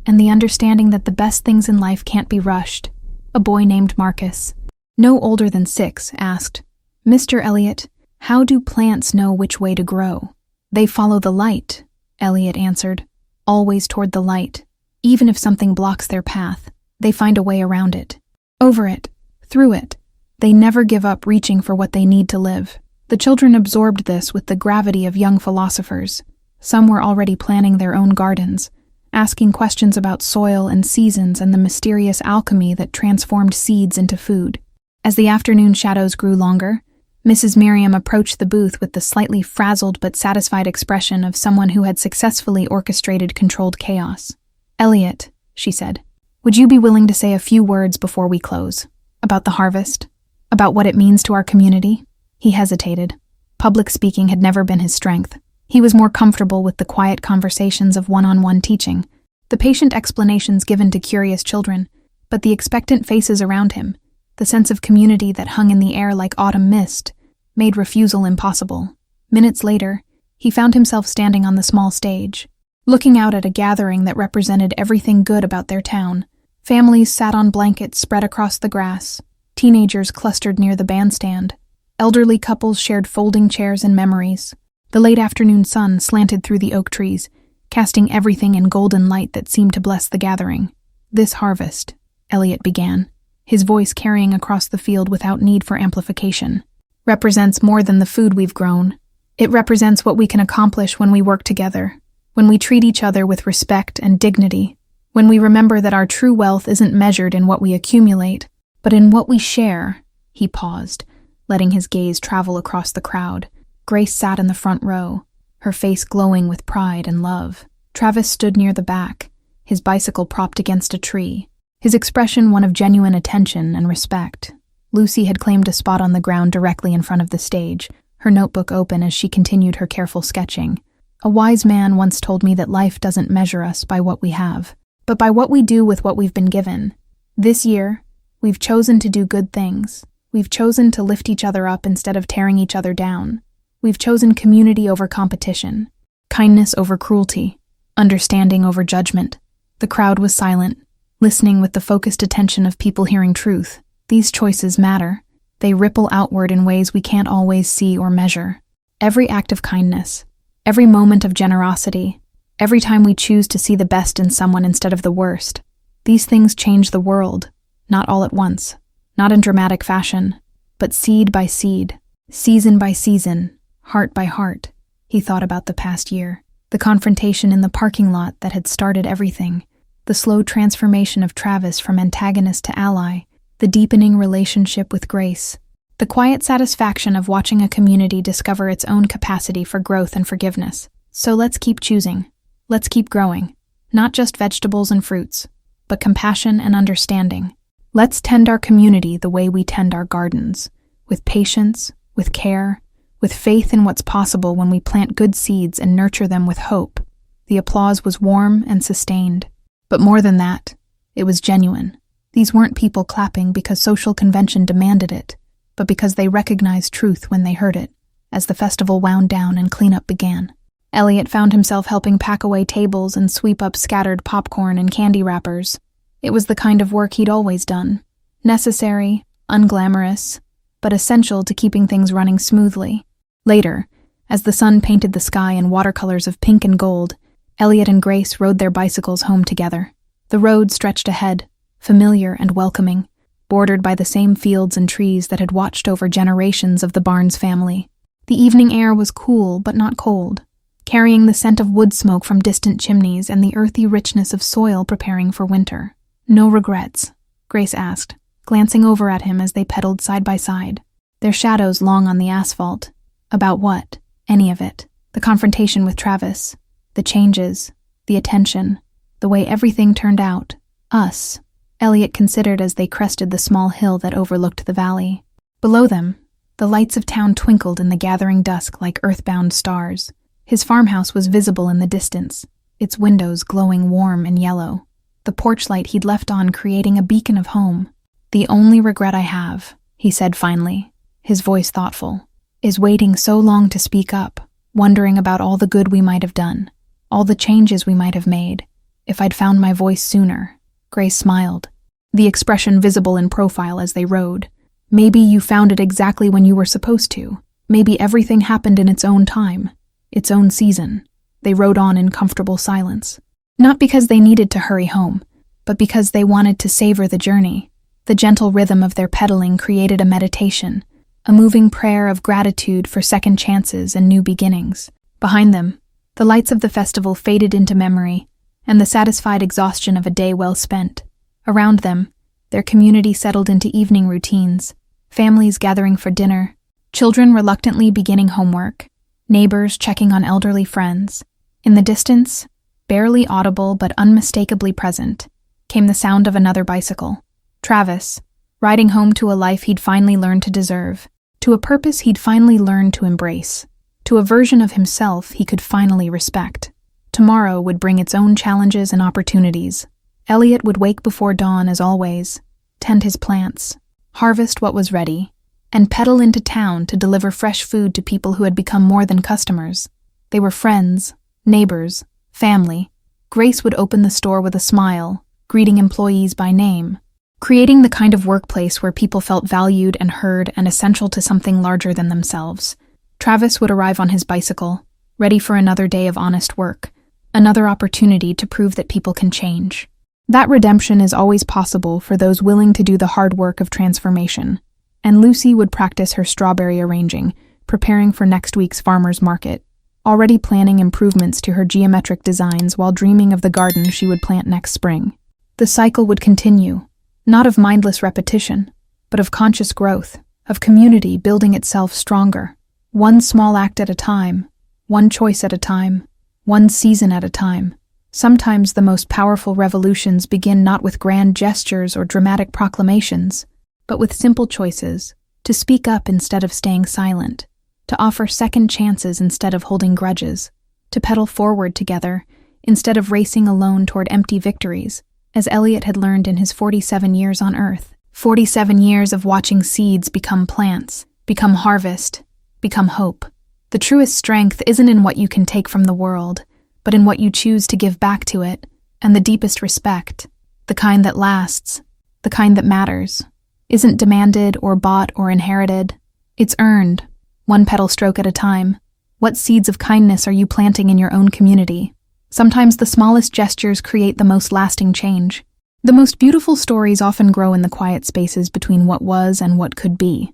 and the understanding that the best things in life can't be rushed." A boy named Marcus, no older than 6, asked, "Mr. Elliot, how do plants know which way to grow?" "They follow the light," Elliot answered. "Always toward the light. Even if something blocks their path, they find a way around it. Over it. Through it. They never give up reaching for what they need to live." The children absorbed this with the gravity of young philosophers. Some were already planning their own gardens, asking questions about soil and seasons and the mysterious alchemy that transformed seeds into food. As the afternoon shadows grew longer, Mrs. Miriam approached the booth with the slightly frazzled but satisfied expression of someone who had successfully orchestrated controlled chaos. "Elliot," she said, "would you be willing to say a few words before we close? About the harvest? About what it means to our community?" He hesitated. Public speaking had never been his strength. He was more comfortable with the quiet conversations of one-on-one teaching, the patient explanations given to curious children, but the expectant faces around him, the sense of community that hung in the air like autumn mist, made refusal impossible. Minutes later, he found himself standing on the small stage, looking out at a gathering that represented everything good about their town. Families sat on blankets spread across the grass, teenagers clustered near the bandstand, Elderly couples shared folding chairs and memories. The late afternoon sun slanted through the oak trees, casting everything in golden light that seemed to bless the gathering. "This harvest," Elliot began, his voice carrying across the field without need for amplification, "represents more than the food we've grown. It represents what we can accomplish when we work together, when we treat each other with respect and dignity, when we remember that our true wealth isn't measured in what we accumulate, but in what we share." He paused, letting his gaze travel across the crowd. Grace sat in the front row, her face glowing with pride and love. Travis stood near the back, his bicycle propped against a tree, his expression one of genuine attention and respect. Lucy had claimed a spot on the ground directly in front of the stage, her notebook open as she continued her careful sketching. "A wise man once told me that life doesn't measure us by what we have, but by what we do with what we've been given. This year, we've chosen to do good things. We've chosen to lift each other up instead of tearing each other down. We've chosen community over competition, kindness over cruelty, understanding over judgment." The crowd was silent, listening with the focused attention of people hearing truth. These choices matter. They ripple outward in ways we can't always see or measure. Every act of kindness, every moment of generosity, every time we choose to see the best in someone instead of the worst, these things change the world, not all at once, not in dramatic fashion, but seed by seed, season by season, heart by heart. He thought about the past year, the confrontation in the parking lot that had started everything, the slow transformation of Travis from antagonist to ally, the deepening relationship with Grace, the quiet satisfaction of watching a community discover its own capacity for growth and forgiveness. So let's keep choosing. Let's keep growing. Not just vegetables and fruits, but compassion and understanding. Let's tend our community the way we tend our gardens, with patience, with care, with faith in what's possible when we plant good seeds and nurture them with hope. The applause was warm and sustained. But more than that, it was genuine. These weren't people clapping because social convention demanded it, but because they recognized truth when they heard it. As the festival wound down and cleanup began, Elliot found himself helping pack away tables and sweep up scattered popcorn and candy wrappers. It was the kind of work he'd always done. Necessary, unglamorous, but essential to keeping things running smoothly. Later, as the sun painted the sky in watercolors of pink and gold, Elliot and Grace rode their bicycles home together. The road stretched ahead, familiar and welcoming, bordered by the same fields and trees that had watched over generations of the Barnes family. The evening air was cool but not cold, carrying the scent of wood smoke from distant chimneys and the earthy richness of soil preparing for winter. "No regrets?" Grace asked, glancing over at him as they pedaled side by side, their shadows long on the asphalt. About what? Any of it. The confrontation with Travis, the changes, the attention, the way everything turned out. Us, Elliot considered as they crested the small hill that overlooked the valley. Below them, the lights of town twinkled in the gathering dusk like earthbound stars. His farmhouse was visible in the distance, its windows glowing warm and yellow, the porch light he'd left on creating a beacon of home. "The only regret I have," he said finally, his voice thoughtful, "is waiting so long to speak up, wondering about all the good we might have done, all the changes we might have made. If I'd found my voice sooner." Grace smiled, the expression visible in profile as they rode. "Maybe you found it exactly when you were supposed to. Maybe everything happened in its own time, its own season." They rode on in comfortable silence. Not because they needed to hurry home, but because they wanted to savor the journey. The gentle rhythm of their pedaling created a meditation, a moving prayer of gratitude for second chances and new beginnings. Behind them, the lights of the festival faded into memory, and the satisfied exhaustion of a day well spent. Around them, their community settled into evening routines, families gathering for dinner, children reluctantly beginning homework, neighbors checking on elderly friends. In the distance, barely audible but unmistakably present, came the sound of another bicycle. Travis, riding home to a life he'd finally learned to deserve, to a purpose he'd finally learned to embrace, to a version of himself he could finally respect. Tomorrow would bring its own challenges and opportunities. Elliot would wake before dawn as always, tend his plants, harvest what was ready, and pedal into town to deliver fresh food to people who had become more than customers. They were friends, neighbors, family. Grace would open the store with a smile, greeting employees by name. creating the kind of workplace where people felt valued and heard and essential to something larger than themselves. Travis would arrive on his bicycle, ready for another day of honest work, another opportunity to prove that people can change. That redemption is always possible for those willing to do the hard work of transformation. And Lucy would practice her strawberry arranging, preparing for next week's farmer's market, already planning improvements to her geometric designs while dreaming of the garden she would plant next spring. The cycle would continue, not of mindless repetition, but of conscious growth, of community building itself stronger, one small act at a time, one choice at a time, one season at a time. Sometimes the most powerful revolutions begin not with grand gestures or dramatic proclamations, but with simple choices, to speak up instead of staying silent, to offer second chances instead of holding grudges, to pedal forward together instead of racing alone toward empty victories, as Elliot had learned in his 47 years on Earth. 47 years of watching seeds become plants, become harvest, become hope. The truest strength isn't in what you can take from the world, but in what you choose to give back to it, and the deepest respect, the kind that lasts, the kind that matters, isn't demanded or bought or inherited. It's earned, one petal stroke at a time. What seeds of kindness are you planting in your own community? Sometimes the smallest gestures create the most lasting change. The most beautiful stories often grow in the quiet spaces between what was and what could be.